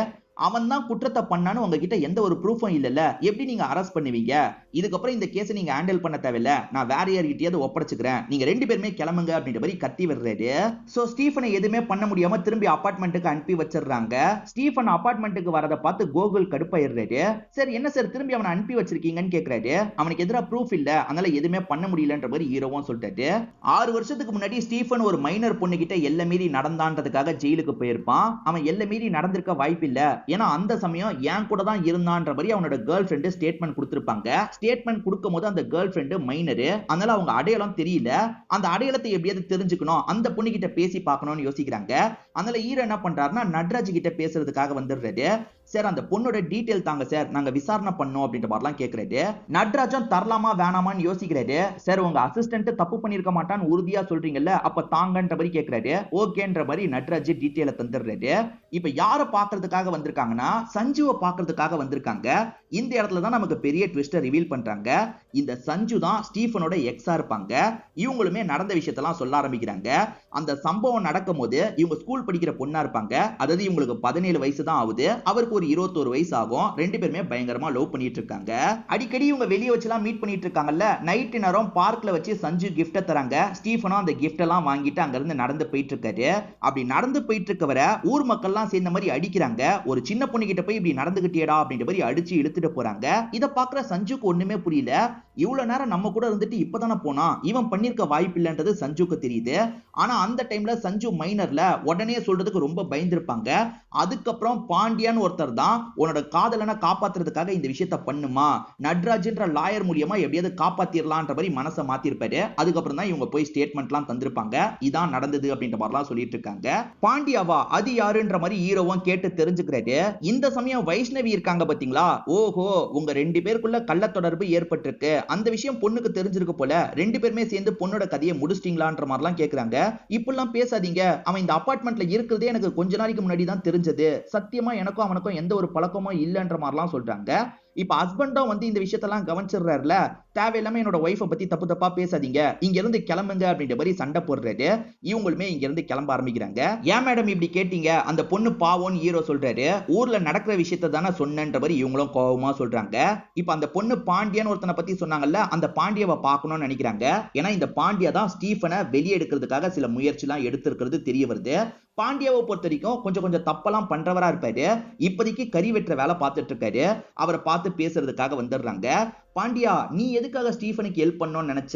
அவன் தான் குற்றத்தை பண்ணான்னு உங்ககிட்ட எந்த ஒரு ப்ரூஃபும் இல்லல்ல, எப்படி நீங்க அரெஸ்ட் பண்ணுவீங்க? இதுக்கப்புறம் இந்த கேஸை நீங்க ஹேண்டில் பண்ண தேவையில்ல, நான் வேற யார்கிட்டயாவது ஒப்படைச்சுக்கிறேன், நீங்க ரெண்டு பேருமே கிளம்புங்க அப்படின்ற மாதிரி கத்தி விடுறாரு. சோ ஸ்டீஃபனை எதுவுமே பண்ண முடியாம திரும்பி அபார்ட்மெண்ட்டுக்கு அனுப்பி வச்சிடுறாங்க. ஸ்டீஃபன் அபார்ட்மெண்ட்டுக்கு வரதை பார்த்து கோகுல் கடுப்பாயிடுறாரு. சரி என்ன சார் திரும்பி அவனை அனுப்பி வச்சிருக்கீங்கன்னு கேக்குறாரு. அவனுக்கு எதிராக ப்ரூஃப் இல்ல, அதனால எதுவுமே பண்ண முடியலன்ற மாதிரி ஹீரோவும் சொல்லிட்டாரு. 6 வருஷத்துக்கு முன்னாடி ஸ்டீஃபன் ஒரு மைனர் பொண்ணு கிட்ட எல்லை மீறி நடந்தான்றதுக்காக ஜெயிலுக்கு போயிருப்பான். அவன் எல்லை மீறி நடந்திருக்க வாய்ப்பு இல்ல, ஏன்னா அந்த சமயம் என் கூட தான் இருந்தான்ற மாதிரி அவனோட கேர்ள் ஃப்ரெண்ட் ஸ்டேட்மெண்ட் கொடுத்திருப்பாங்க. ஸ்டேட்மெண்ட் கொடுக்கும்போது அந்த கேர்ள் ஃப்ரெண்ட் மைனர், அதனால அவங்க அடையாளம் தெரியல. அந்த அடையாளத்தை எப்படியாவது தெரிஞ்சுக்கணும், அந்த பொண்ணு கிட்ட பேசி பார்க்கணும்னு யோசிக்கிறாங்க. அதனால ஹீரோ என்ன பண்றாருன்னா நட்ராஜ் கிட்ட பேசுறதுக்காக வந்துடுறாரு. சார் அந்த பொண்ணோட டீடைல் தாங்க சார், நாங்க விசாரணை பண்ணோம் அப்படின்ற மாதிரிலாம் கேட்கறாரு. நட்ராஜன் தரலாமா வேணாமான்னு யோசிக்கிறாரு. சார் உங்க அசிஸ்டன்ட் தப்பு பண்ணிருக்க மாட்டான்னு உறுதியா சொல்றீங்கல்ல, அப்ப தாங்கன்ற மாதிரி கேட்கறாரு. ஓகேன்ற மாதிரி நட்ராஜ் டீடைலை தந்துடுறாரு. இப்ப யார பாக்குறதுக்காக வந்திருக்காங்கன்னா சஞ்சுவை பாக்குறதுக்காக வந்திருக்காங்க. இந்த இடத்துல தான் நமக்கு பெரிய ட்விஸ்டை ரிவீல் பண்றாங்க. இந்த சஞ்சு தான் ஸ்டீஃபனோட எக்ஸா இருப்பாங்க. இவங்களுமே நடந்த விஷயத்தெல்லாம் சொல்ல ஆரம்பிக்கிறாங்க. அந்த சம்பவம் நடக்கும் போது இவங்க ஸ்கூல் படிக்கிற பொண்ணா இருப்பாங்க. அதாவது இவங்களுக்கு 17 வயசு தான் ஆகுது, அவருக்கு ஒரு 21 வயசு ஆகும். ரெண்டு பேருமே பயங்கரமா லவ் பண்ணிட்டு இருக்காங்க. அடிக்கடி இவங்க வெளியே வச்சுலாம் மீட் பண்ணிட்டு இருக்காங்கல்ல. நைட் நேரம் பார்க்ல வச்சு சஞ்சு கிஃப்ட் தராங்க. ஸ்டீஃபனும் அந்த கிஃப்ட் எல்லாம் வாங்கிட்டு அங்க இருந்து நடந்து போயிட்டு இருக்காரு. அப்படி நடந்து போயிட்டு இருக்கவரை ஊர் மக்கள் எல்லாம் சேர்ந்த மாதிரி அடிக்கிறாங்க. ஒரு சின்ன பொண்ணு கிட்ட போய் இப்படி நடந்துகிட்டியடா அப்படின்ற மாதிரி அடிச்சு இழுத்துட்டு போறாங்க. இத பாக்குற சஞ்சுக்கு ஒண்ணுமே புரியல. இவ்வளவு நேரம் நம்ம கூட இருந்துட்டு இப்பதானே போனா, இவன் பண்ணிருக்க வாய்ப்பு இல்லன்றது சஞ்சுக்கு தெரியுது. ஆனா அந்த டைம்ல சஞ்சு மைனர்ல, உடனே சொல்றதுக்கு ரொம்ப பயந்துருப்பாங்க. அதுக்கப்புறம் பாண்டியான்னு ஒருத்தர் தான் உன்னோட காதலனை காப்பாத்துறதுக்காக இந்த விஷயத்த பண்ணுமா, நட்ராஜ்ன்ற லாயர் மூலியமா எப்படியாவது காப்பாத்திரலான்ற மாதிரி மனசை மாத்திருப்பாரு. அதுக்கப்புறம் தான் இவங்க போய் ஸ்டேட்மெண்ட்லாம் தந்திருப்பாங்க. இதான் நடந்தது அப்படின்ற மாதிரிலாம் சொல்லிட்டு இருக்காங்க. பாண்டியாவா அது யாருன்ற மாதிரி ஹீரோவும் கேட்டு தெரிஞ்சுக்கிறாரு. இந்த சமயம் வைஷ்ணவி இருக்காங்க பாத்தீங்களா, ஓஹோ உங்க ரெண்டு பேருக்குள்ள கள்ள தொடர்பு ஏற்பட்டிருக்கு, அந்த விஷயம் பொண்ணுக்கு தெரிஞ்சிருக்கு போல, ரெண்டு பேருமே சேர்ந்து பொண்ணோட கதையை முடிச்சிட்டீங்களான்ற மாதிரிலாம் கேக்குறாங்க. இப்பெல்லாம் பேசாதீங்க, அவன் இந்த அபார்ட்மெண்ட்ல இருக்கிறதே எனக்கு கொஞ்ச நாளைக்கு முன்னாடி தான் தெரிஞ்சது, சத்தியமா எனக்கும் அவனுக்கும் எந்த ஒரு பழக்கமும் இல்லைன்ற மாதிரிலாம் சொல்றாங்க. இப்ப ஹஸ்பண்டும் வந்து இந்த விஷயத்தெல்லாம் கவனிச்சிடுறாருல, தேவையில்லாம என்னோட ஒய்ஃபை பத்தி தப்பு தப்பா பேசாதீங்க, இங்க இருந்து கிளம்புங்க அப்படின்ற மாதிரி சண்டை போடுறாரு. இவங்களுமே இங்க இருந்து கிளம்ப ஆரம்பிக்கிறாங்க. ஏன் மேடம் இப்படி கேட்டீங்க, அந்த பொண்ணு பாவம்னு ஹீரோ சொல்றாரு. ஊர்ல நடக்கிற விஷயத்தை தானே சொன்னன்ற மாதிரி இவங்களும் கோவமா சொல்றாங்க. இப்ப அந்த பொண்ணு பாண்டியன் ஒருத்தனை பத்தி சொன்னாங்கல்ல, அந்த பாண்டியவை பார்க்கணும்னு நினைக்கிறாங்க. ஏன்னா இந்த பாண்டியா தான் ஸ்டீஃபனை வெளியே எடுக்கிறதுக்காக சில முயற்சி எல்லாம் எடுத்திருக்கிறது தெரிய வருது. பாண்டியாவை பொறுத்த வரைக்கும் கொஞ்சம் கொஞ்சம் தப்பெல்லாம் பண்றவரா இருப்பாரு. இப்போதைக்கு கறி வெட்டுற வேலை பார்த்துட்டு இருக்காரு. அவரை பார்த்து பேசுறதுக்காக வந்துடுறாங்க. பாண்டியா, நீ எதுக்காக ஸ்டீஃபனுக்கு ஹெல்ப் பண்ணணும்னு நினைச்ச?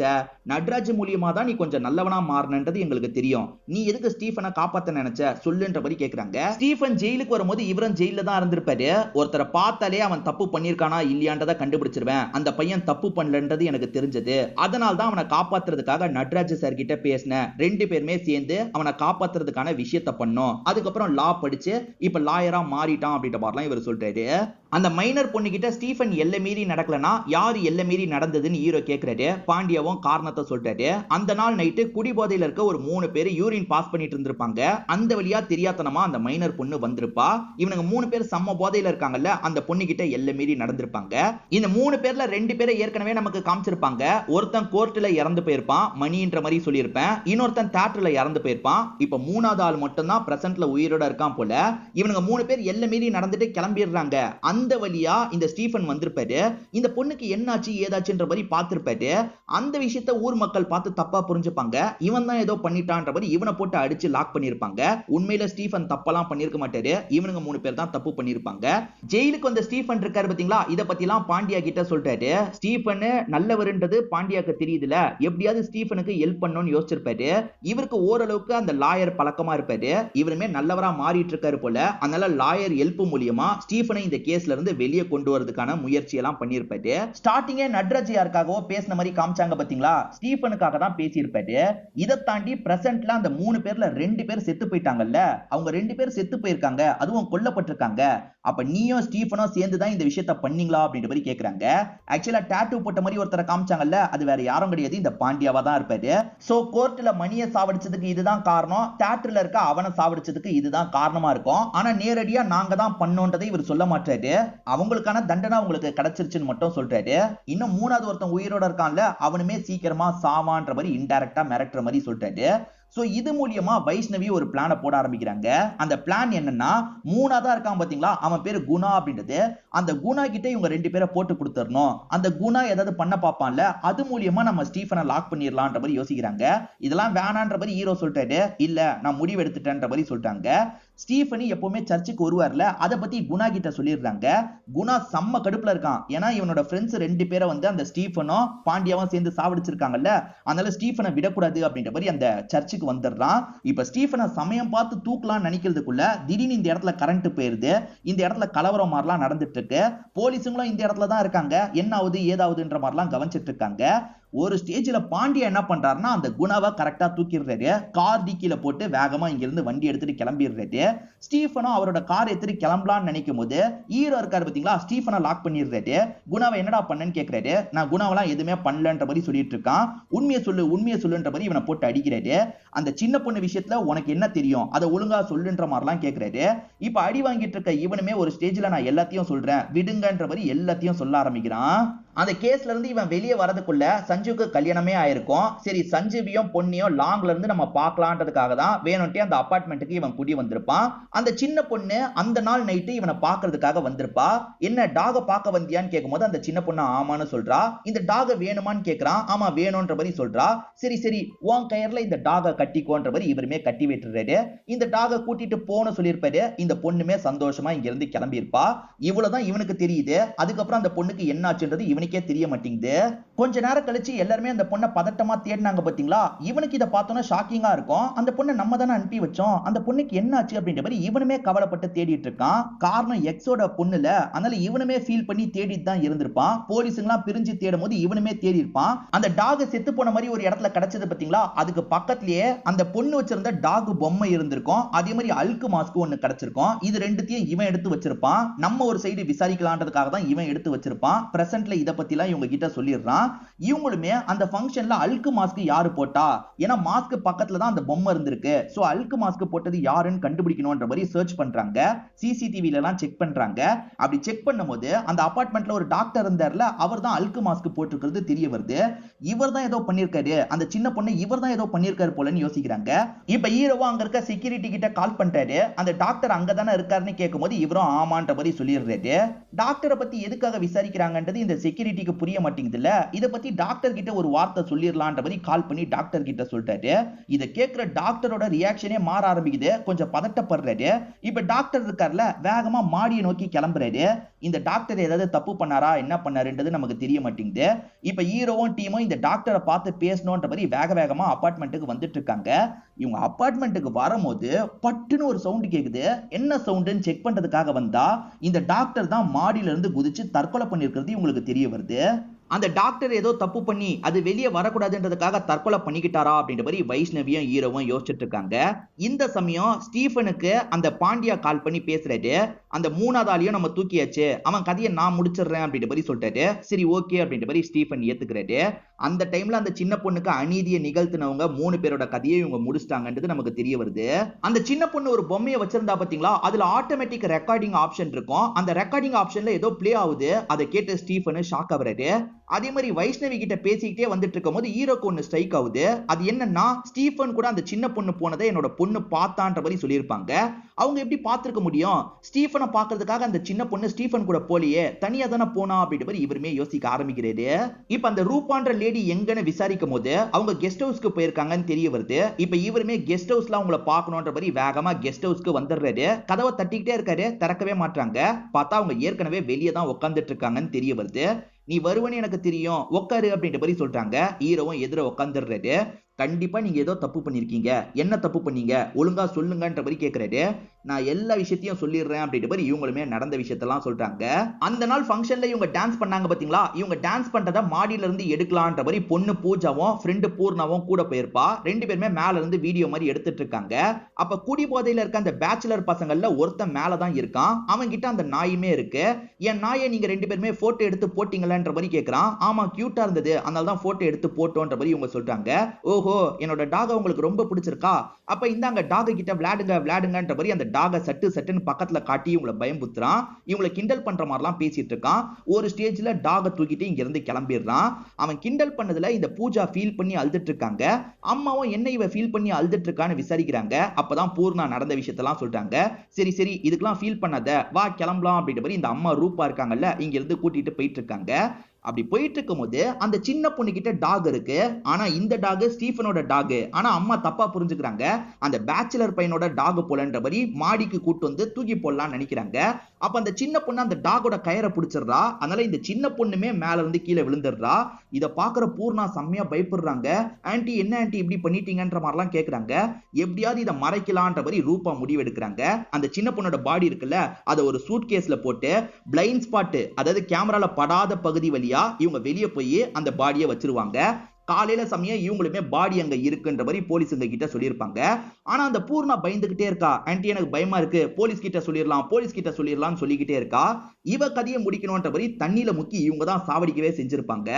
நட்ராஜ் மூலியமா தான் நீ கொஞ்சம் நல்லவனா மாறினது எங்களுக்கு தெரியும். நீ எதுக்கு ஸ்டீஃபனை காப்பாத்த நினைச்ச சொல்லுன்ற மாதிரி கேக்குறாங்க. ஸ்டீஃபன் ஜெயிலுக்கு வரும்போது இவரும் ஜெயில தான் இருந்திருப்பாரு. ஒருத்தரை பார்த்தாலே அவன் தப்பு பண்ணிருக்கானா இல்லையான்றதை கண்டுபிடிச்சிருவேன். அந்த பையன் தப்பு பண்ணலன்றது எனக்கு தெரிஞ்சது. அதனால தான் அவனை காப்பாத்துறதுக்காக நட்ராஜ் சார் கிட்ட பேசினேன். ரெண்டு பேருமே சேர்ந்து அவனை காப்பாத்துறதுக்கான விஷயத்தை பண்ணோம். அதுக்கப்புறம் லா படிச்சு இப்ப லாயரா மாறிட்டான் அப்படின்ற மாதிரிலாம் இவர் சொல்றாரு. அந்த மைனர் பொண்ணு கிட்ட ஸ்டீஃபன் எல்லை மீறி நடக்கலனா யாரு எல்லை மீறி நடந்ததுன்னு ஹீரோ கேக்குறாரு. பாண்டியாவும் காரணத்தை சொல்றாரு. அந்த நாள் நைட்டு குடிபோதையில இருக்க ஒரு 3 பேர் யூரின் பாஸ் பண்ணிட்டு இருந்திருப்பாங்க. அந்த வழியா தெரியாதனமா அந்த மைனர் பொண்ணு வந்திருப்பா. இவனுங்க 3 பேர் செம்ம போதையில இருக்காங்கல்ல, அந்த பொண்ணு கிட்ட எல்லை மீறி நடந்திருப்பாங்க. இந்த 3 பேர்ல 2 பேரை ஏற்கனவே நமக்கு காமிச்சிருப்பாங்க. ஒருத்தன் கோர்ட்ல இறந்து போயிருப்பான், மணின்ற மாதிரி சொல்லியிருப்பேன். இன்னொருத்தன் தியேட்டர்ல இறந்து போயிருப்பான். இப்ப 3வது ஆள் மட்டும் தான் பிரசன்ட்ல உயிரோட இருக்கான் போல. இவனுங்க 3 பேர் எல்லை மீறி நடந்துட்டு கிளம்பிடுறாங்க. அந்த வழியா இந்த ஸ்டீஃபன் வந்திருப்பாரு. இந்த பொண்ணுக்கு என்னாச்சு ஏதாச்சுன்ற மாதிரி பார்த்திருப்பாரு. அந்த விஷயத்தை ஊர் மக்கள் பார்த்து தப்பா புரிஞ்சுப்பாங்க. இவன் தான் ஏதோ பண்ணிட்டான்ற மாதிரி இவனை போட்டு அடிச்சு லாக் பண்ணிருப்பாங்க. உண்மையில ஸ்டீஃபன் தப்பெல்லாம் பண்ணிருக்க மாட்டாரு. இவனுங்க 3 பேர் தான் தப்பு பண்ணிருப்பாங்க. ஜெயிலுக்கு வந்த ஸ்டீஃபன் இருக்காரு பாத்தீங்களா, இத பத்திலாம் பாண்டியா கிட்ட சொல்றாரு. ஸ்டீஃபன் நல்லவருன்றது பாண்டியாக்கு தெரியுதுல, எப்படியாவது ஸ்டீஃபனுக்கு ஹெல்ப் பண்ணணும்னு யோசிச்சிருப்பாரு. இவருக்கு ஓரளவுக்கு அந்த லாயர் பழக்கமா இருப்பாரு. இவருமே நல்லவரா மாறிட்டு இருக்காரு போல. அதனால லாயர் ஹெல்ப் மூலியமா ஸ்டீஃபனை இந்த கேஸ்ல இருந்து வெளியே கொண்டு வரதுக்கான முயற்சி எல்லாம் பண்ணிருப்பாரு. ஸ்டார்டிங்கே நட்ராஜ் யாருக்காகவோ பேசின மாதிரி காமிச்சாங்க பாத்தீங்களா, ஸ்டீஃபனுக்காக தான் பேசியிருப்பாரு. இதை தாண்டி பிரசன்ட்ல அந்த 3 பேர்ல 2 பேர் செத்து போயிட்டாங்கல்ல, அவங்க 2 பேர் செத்து போயிருக்காங்க, அதுவும் கொல்லப்பட்டிருக்காங்க. அப்ப நீயும் ஸ்டீஃபனும் சேர்ந்து தான் இந்த விஷயத்தை பண்ணீங்களா அப்படின்ற மாதிரி கேக்குறாங்க. ஆக்சுவலா டாட்டூ போட்ட மாதிரி ஒருத்தரை காமிச்சாங்கல்ல, அது வேற யாரும் கிடையாது, இந்த பாண்டியாவா தான் இருப்பாரு. சோ கோர்ட்ல மணியை சாவடிச்சதுக்கு இதுதான் காரணம், தியேட்டர்ல இருக்க அவனை சாவடிச்சதுக்கு இதுதான் காரணமா இருக்கும். ஆனா நேரடியா நாங்க தான் பண்ணோன்றதை இவர் சொல்ல மாட்டாரு. அவங்களுக்கான தண்டனை உங்களுக்கு கிடைச்சிருச்சுன்னு மட்டும் சொல்றாரு. இன்னும் 3வது ஒருத்தன் உயிரோட இருக்கான்ல, அவனுமே சீக்கிரமா சாவான்ற மாதிரி இன்டைரக்டா மிரட்டுற மாதிரி சொல்றாரு. சோ இது மூலியமா வைஷ்ணவி ஒரு பிளான போட ஆரம்பிக்கிறாங்க. அந்த பிளான் என்னன்னா, 3ஆவதா இருக்கான் பாத்தீங்களா, அவன் பேரு குணா அப்படின்றது. அந்த குணா கிட்ட இவங்க 2 பேரை போட்டு கொடுத்துடணும். அந்த குணா ஏதாவது பண்ண பாப்பான்ல, அது மூலியமா நம்ம ஸ்டீஃபனை லாக் பண்ணிடலாம்ன்ற மாதிரி யோசிக்கிறாங்க. இதெல்லாம் வேணான்ற மாதிரி ஹீரோ சொல்றாரு. இல்ல நான் முடிவு எடுத்துட்டேன்ற மாதிரி சொல்றாங்க. ஸ்டீஃபனி எப்பவுமே சர்ச்சுக்கு வருவார்ல, அதை பத்தி குணா கிட்ட சொல்லிடுறாங்க. குணா செம்ம கடுப்புல இருக்கான். ஏன்னா இவனோட ஃப்ரெண்ட்ஸ் 2 பேரை வந்து அந்த ஸ்டீஃபனும் பாண்டியாவும் சேர்ந்து சாவடிச்சிருக்காங்கல்ல, அதனால ஸ்டீஃபனை விடக்கூடாது அப்படின்ற மாதிரி அந்த சர்ச்சுக்கு வந்துடுறான். இப்ப ஸ்டீஃபனை சமயம் பார்த்து தூக்கலாம் நினைக்கிறதுக்குள்ள திடீர்னு இந்த இடத்துல கரண்ட் போயிருது. இந்த இடத்துல கலவரம் மாதிரிலாம் நடந்துட்டு இருக்கு. போலீஸுங்களும் இந்த இடத்துல தான் இருக்காங்க. என்ன ஆகுது ஏதாவதுன்ற மாதிரிலாம் கவனிச்சிட்டு இருக்காங்க. ஒரு ஸ்டேஜ்ல பாண்டியா என்ன பண்றாருன்னா, அந்த குணாவை கரெக்டா தூக்கிடுறாரு. கார் டிக்கில போட்டு வேகமா இங்க இருந்து வண்டி எடுத்துட்டு கிளம்பிடுறாரு. ஸ்டீஃபனும் அவரோட கார் எடுத்துட்டு கிளம்பலாம்னு நினைக்கும் போது ஹீரோ இருக்காரு பாத்தீங்களா, ஸ்டீஃபனை லாக் பண்ணிடுறாரு. குணாவை என்னடா பண்ணன்னு கேக்குறாரு. நான் குணாவெல்லாம் எதுவுமே பண்ணலன்ற மாதிரி சொல்லிட்டு இருக்கான். உண்மையை சொல்லுன்ற மாதிரி இவனை போட்டு அடிக்கிறாரு. அந்த சின்ன பொண்ணு விஷயத்துல உனக்கு என்ன தெரியும், அதை ஒழுங்கா சொல்லுன்ற மாதிரிலாம் கேக்குறாரு. இப்ப அடி வாங்கிட்டு இருக்க இவனுமே ஒரு ஸ்டேஜ்ல நான் எல்லாத்தையும் சொல்றேன் விடுங்கன்ற மாதிரி எல்லாத்தையும் சொல்ல ஆரம்பிக்கிறான். அந்த கேஸ்ல இருந்து இவன் வெளியே வரதுக்குள்ள சஞ்சுக்கு கல்யாணமே ஆயிருக்கும். சரி சஞ்சீவியும் பொன்னியும் லாங்ல இருந்து நம்ம பார்க்கலான்றதுக்காக தான் வேணும்ட்டே அந்த அபார்ட்மெண்ட்டுக்கு இவன் குடி வந்திருப்பான். அந்த சின்ன பொண்ணு அந்த நாள் நைட்டு இவனை பார்க்கறதுக்காக வந்திருப்பா. என்ன டாக பார்க்க வந்தியான்னு கேட்கும்போது அந்த சின்ன பொண்ணு ஆமான்னு சொல்றா. இந்த டாக வேணுமான்னு கேட்கறான். ஆமா வேணும்ன்ற மாதிரி சொல்றா. சரி சரி உன் கயர்ல இந்த டாக கட்டிக்கோன்ற மாதிரி இவருமே கட்டி விட்டுறாரு. இந்த டாக கூட்டிட்டு போன சொல்லியிருப்பாரு. இந்த பொண்ணுமே சந்தோஷமா இங்க இருந்து கிளம்பி இருப்பா. இவ்வளவுதான் இவனுக்கு தெரியுது. அதுக்கப்புறம் அந்த பொண்ணுக்கு என்ன ஆச்சுன்றது இவனுக்கே தெரிய மாட்டேங்குது. கொஞ்ச நேரம் கழிச்சு எல்லாருமே அந்த பொண்ணை பதட்டமா தேடினாங்க பாத்தீங்களா. இவனுக்கு இதை பார்த்தோன்னா ஷாக்கிங்கா இருக்கும். அந்த பொண்ணை நம்ம தானே அனுப்பி வச்சோம், அந்த பொண்ணுக்கு என்ன ஆச்சு அப்படின்ற மாதிரி இவனுமே கவலைப்பட்டு தேடிட்டு இருக்கான். காரணம் எக்ஸோட பொண்ணுல, அதனால இவனுமே ஃபீல் பண்ணி தேடிட்டு தான் இருந்திருப்பான். போலீஸுங்களாம் பிரிஞ்சு தேடும் போது இவனுமே தேடி இருப்பான். அந்த டாக் செத்து போன மாதிரி ஒரு இடத்துல கிடைச்சது பாத்தீங்களா, அதுக்கு பக்கத்திலேயே அந்த பொண்ணு வச்சிருந்த டாக் பொம்மை இருந்திருக்கும். அதே மாதிரி அல்கு மாஸ்க் ஒன்னு கிடைச்சிருக்கும். இது ரெண்டுத்தையும் இவன் எடுத்து வச்சிருப்பான். நம்ம ஒரு சைடு விசாரிக்கலான்றதுக்காக தான் இவன் எடுத்து வச்சிருப்பான். பிரசன்ட்ல இதை பத்திலாம் இவங்க கிட்ட சொல்லிடுறான். இவங்களுமே அந்த ஃபங்க்ஷன்ல அல்கு மாஸ்க் யாரு போட்டா, ஏன்னா மாஸ்க் பக்கத்துல தான் அந்த பொம்மை இருந்திருக்கு, சோ அல்கு மாஸ்க் போட்டது யாருன்னு கண்டுபிடிக்கணும்ன்ற மாதிரி சர்ச் பண்றாங்க. சிசிடிவில எல்லாம் செக் பண்றாங்க. அப்படி செக் பண்ணும்போது அந்த அபார்ட்மெண்ட்ல ஒரு டாக்டர் இருந்தார்ல, அவர் தான் அல்கு மாஸ்க் போட்டுக்கிறது தெரிய வருது. இவர் தான் ஏதோ பண்ணிருக்காரு, அந்த சின்ன பொண்ணு இவர் தான் ஏதோ பண்ணிருக்காரு போலன்னு யோசிக்கிறாங்க. இப்ப ஹீரோவா அங்க இருக்க செக்யூரிட்டி கிட்ட கால் பண்றாரு. அந்த டாக்டர் அங்க தானே இருக்காருன்னு கேட்கும்போது இவரும் ஆமான்ற மாதிரி சொல்லிடுறாரு. டாக்டரை பத்தி எதுக்காக விசாரிக்கிறாங்கன்றது இந்த செக்யூரிட்டிக்கு புரிய மாட்டேங்குது இல்ல. இத பத்தி டாக்டர் கிட்ட ஒரு வார்த்தை சொல்லிரலாம்ன்ற மாதிரி கால் பண்ணி டாக்டர் கிட்ட சொல்லிட்டாரு. இத கேக்குற டாக்டரோட ரியாக்ஷனே மாற ஆரம்பிக்குது. கொஞ்சம் பதட்டப்படுறாரு. இப்ப டாக்டர் இருக்கார்ல, வேகமா மாடியை நோக்கி கிளம்புறாரு. இந்த டாக்டர் ஏதாவது தப்பு பண்ணாரா, என்ன பண்ணாருன்றது நமக்கு தெரிய மாட்டேங்குது. இப்ப ஹீரோவும் டீமும் இந்த டாக்டரை பார்த்து பேசணும்ன்ற மாதிரி வேக வேகமா அபார்ட்மெண்ட்டுக்கு வந்துட்டு இருக்காங்க. இவங்க அபார்ட்மெண்ட்டுக்கு வரும்போது பட்டுன்னு ஒரு சவுண்ட் கேக்குது. என்ன சவுண்ட்னு செக் பண்றதுக்காக வந்தா இந்த டாக்டர் தான் மாடியில இருந்து குதிச்சு தற்கொலை பண்ணிருக்கிறது இவங்களுக்கு தெரிய வருது. அந்த டாக்டர் ஏதோ தப்பு பண்ணி அது வெளியே வரக்கூடாதுன்றதுக்காக தற்கொலை பண்ணிக்கிட்டாரா அப்படின்ற மாதிரி வைஷ்ணவியும் ஹீரோவும் யோசிச்சுட்டு இருக்காங்க. இந்த சமயம் ஸ்டீஃபனுக்கு அந்த பாண்டியா கால் பண்ணி பேசுறாரு. அந்த மூணாவது ஆளையும் நம்ம தூக்கியாச்சு, அவன் கதையை நான் முடிச்சிடுறேன் அப்படின்ற மாதிரி சொல்லிட்டாரு. சரி ஓகே அப்படின்ற மாதிரி ஸ்டீஃபன் ஏத்துக்கிறாரு. அந்த டைம்ல அந்த சின்ன பொண்ணுக்கு அநீதியை நிகழ்த்தினவங்க 3 பேரோட கதையை இவங்க முடிச்சிட்டாங்கன்றது நமக்கு தெரிய வருது. அந்த சின்ன பொண்ணு ஒரு பொம்மையை வச்சிருந்தா பாத்தீங்களா, அதுல ஆட்டோமேட்டிக் ரெக்கார்டிங் ஆப்ஷன் இருக்கும். அந்த ரெக்கார்டிங் ஆப்ஷன்ல ஏதோ பிளே ஆகுது. அதை கேட்டு ஸ்டீஃபன் ஷாக் ஆகுறாரு. அதே மாதிரி வைஷ்ணவி கிட்ட பேசிக்கிட்டே வந்துட்டு இருக்கும் போது ஹீரோக்கு ஒன்னு ஸ்ட்ரைக் ஆகுது. அது என்னன்னா, ஸ்டீஃபன் கூட அந்த சின்ன பொண்ணு போனதை என்னோட பொண்ணு பார்த்தான்ற மாதிரி சொல்லியிருப்பாங்க. அவங்க எப்படி பார்த்திருக்க முடியும்? ஸ்டீஃபனை பார்க்கிறதுக்காக அந்த சின்ன பொண்ணு ஸ்டீஃபன் கூட போலியே, தனியா தானே போனா அப்படின்ற மாதிரி இவருமே யோசிக்க ஆரம்பிக்கிறாரு. இப்ப அந்த ரூபான்ற லேடி எங்கன்னு விசாரிக்கும் போது அவங்க கெஸ்ட் ஹவுஸ்க்கு போயிருக்காங்கன்னு தெரிய வருது. இப்ப இவருமே கெஸ்ட் ஹவுஸ்ல அவங்கள பார்க்கணும்ன்ற மாதிரி வேகமா கெஸ்ட் ஹவுஸ்க்கு வந்துடுறாரு. கதவை தட்டிக்கிட்டே இருக்காரு, திறக்கவே மாட்டாங்க. பார்த்தா அவங்க ஏற்கனவே வெளியே தான் உட்காந்துட்டு இருக்காங்கன்னு தெரிய வருது. நீ வருவன்னு எனக்கு தெரியும், உட்காரு அப்படின்ற மாதிரி சொல்றாங்க. ஹீரோவும் எதிர உட்காந்துடுறாரு. கண்டிப்பா நீங்க ஏதோ தப்பு பண்ணிருக்கீங்க, என்ன தப்பு பண்ணீங்க ஒழுங்கா சொல்லுங்கன்ற மாதிரி கேக்குறாரு. நான் எல்லா விஷயத்தையும் சொல்லிடுறேன் அப்படின்ற மாதிரி இவங்களுமே நடந்த விஷயத்தெல்லாம் சொல்றாங்க. அந்த நாள் ஃபங்க்ஷன்ல இவங்க டான்ஸ் பண்ணாங்க பாத்தீங்களா, இவங்க டான்ஸ் பண்றத மாடியில இருந்து எடுக்கலான்ற மாதிரி பொண்ணு பூஜாவும் ஃப்ரெண்டு பூர்ணாவும் கூட போயிருப்பா. 2 பேருமே மேல இருந்து வீடியோ மாதிரி எடுத்துட்டு இருக்காங்க. அப்ப குடி போதையில இருக்க அந்த பேச்சுலர் பசங்கள்ல ஒருத்தன் மேலதான் இருக்கான். அவன் கிட்ட அந்த நாயுமே இருக்கு. என் நாயை நீங்க 2 பேருமே போட்டோ எடுத்து போட்டீங்களான்ற மாதிரி கேக்குறான். ஆமா கியூட்டா இருந்தது, அதனால தான் போட்டோ எடுத்து போட்டோன்ற மாதிரி இவங்க சொல்றாங்க. ஓஹோ, என்னோட டாக உங்களுக்கு ரொம்ப பிடிச்சிருக்கா, அப்ப இந்தாங்க டாக கிட்ட விளையாடுங்கன்ற மாதிரி அந்த டாக சட்டுன்னு பக்கத்துல காட்டி இவங்களை பயம்புத்துறான். இவங்களை கிண்டல் பண்ற மாதிரிலாம் பேசிட்டு இருக்கான். ஒரு ஸ்டேஜ்ல டாக தூக்கிட்டு இங்க இருந்து கிளம்பிடுறான். அவன் கிண்டல் பண்ணதுல இந்த பூஜா ஃபீல் பண்ணி அழுதுட்டு இருக்காங்க. அம்மாவும் என்ன இவ ஃபீல் பண்ணி அழுதுட்டு இருக்கான்னு விசாரிக்கிறாங்க. அப்பதான் பூர்ணா நடந்த விஷயத்தெல்லாம் சொல்றாங்க. சரி இதுக்கெல்லாம் ஃபீல் பண்ணாத, வா கிளம்பலாம் அப்படின்ற மாதிரி இந்த அம்மா ரூபா இருக்காங்கல்ல, இங்க இருந்து கூட்டிட்டு போயிட்டு இருக்காங்க. அப்படி போயிட்டு இருக்கும் போது அந்த சின்ன பொண்ணு கிட்ட டாக் இருக்கு. ஆனா இந்த டாக் ஸ்டீஃபனோட டாக். ஆனா அம்மா தப்பா புரிஞ்சுக்கிறாங்க, அந்த பேச்சுலர் பையனோட டாக் போலன்ற மாதிரி மாடிக்கு கூட்டு வந்து தூக்கி போடலாம்னு நினைக்கிறாங்க. அப்ப அந்த சின்ன பொண்ணு அந்த டாகோட கயிறை பிடிச்சிடுறா. அதனால இந்த சின்ன பொண்ணுமே மேல இருந்து கீழே விழுந்துடுறா. இத பாக்குற பூர்ணா செம்மையா பயப்படுறாங்க. ஆன்ட்டி என்ன ஆன்ட்டி இப்படி பண்ணிட்டீங்கன்ற மாதிரிலாம் கேக்குறாங்க. எப்படியாவது இதை மறைக்கலான்ற மாதிரி ரூபா முடிவு எடுக்கிறாங்க. அந்த சின்ன பொண்ணோட பாடி இருக்குல்ல, அதை ஒரு சூட் கேஸ்ல போட்டு பிளைண்ட் ஸ்பாட், அதாவது கேமரால படாத பகுதி வழியா இவங்க வெளியே போய் அந்த பாடியை வச்சிருவாங்க. காலையில சமயம் இவங்களுமே பாடி அங்க இருக்குன்ற மாதிரி போலீஸுங்க கிட்ட சொல்லியிருப்பாங்க. ஆனா அந்த பூர்ணா பயந்துகிட்டே இருக்கா. ஆன்ட்டி எனக்கு பயமா இருக்கு, போலீஸ் கிட்ட சொல்லிடலாம்னு சொல்லிக்கிட்டே இருக்கா. இவ கதையை முடிக்கணும்ன்ற மாதிரி தண்ணியில முக்கி இவங்க தான் சாவடிக்கவே செஞ்சிருப்பாங்க.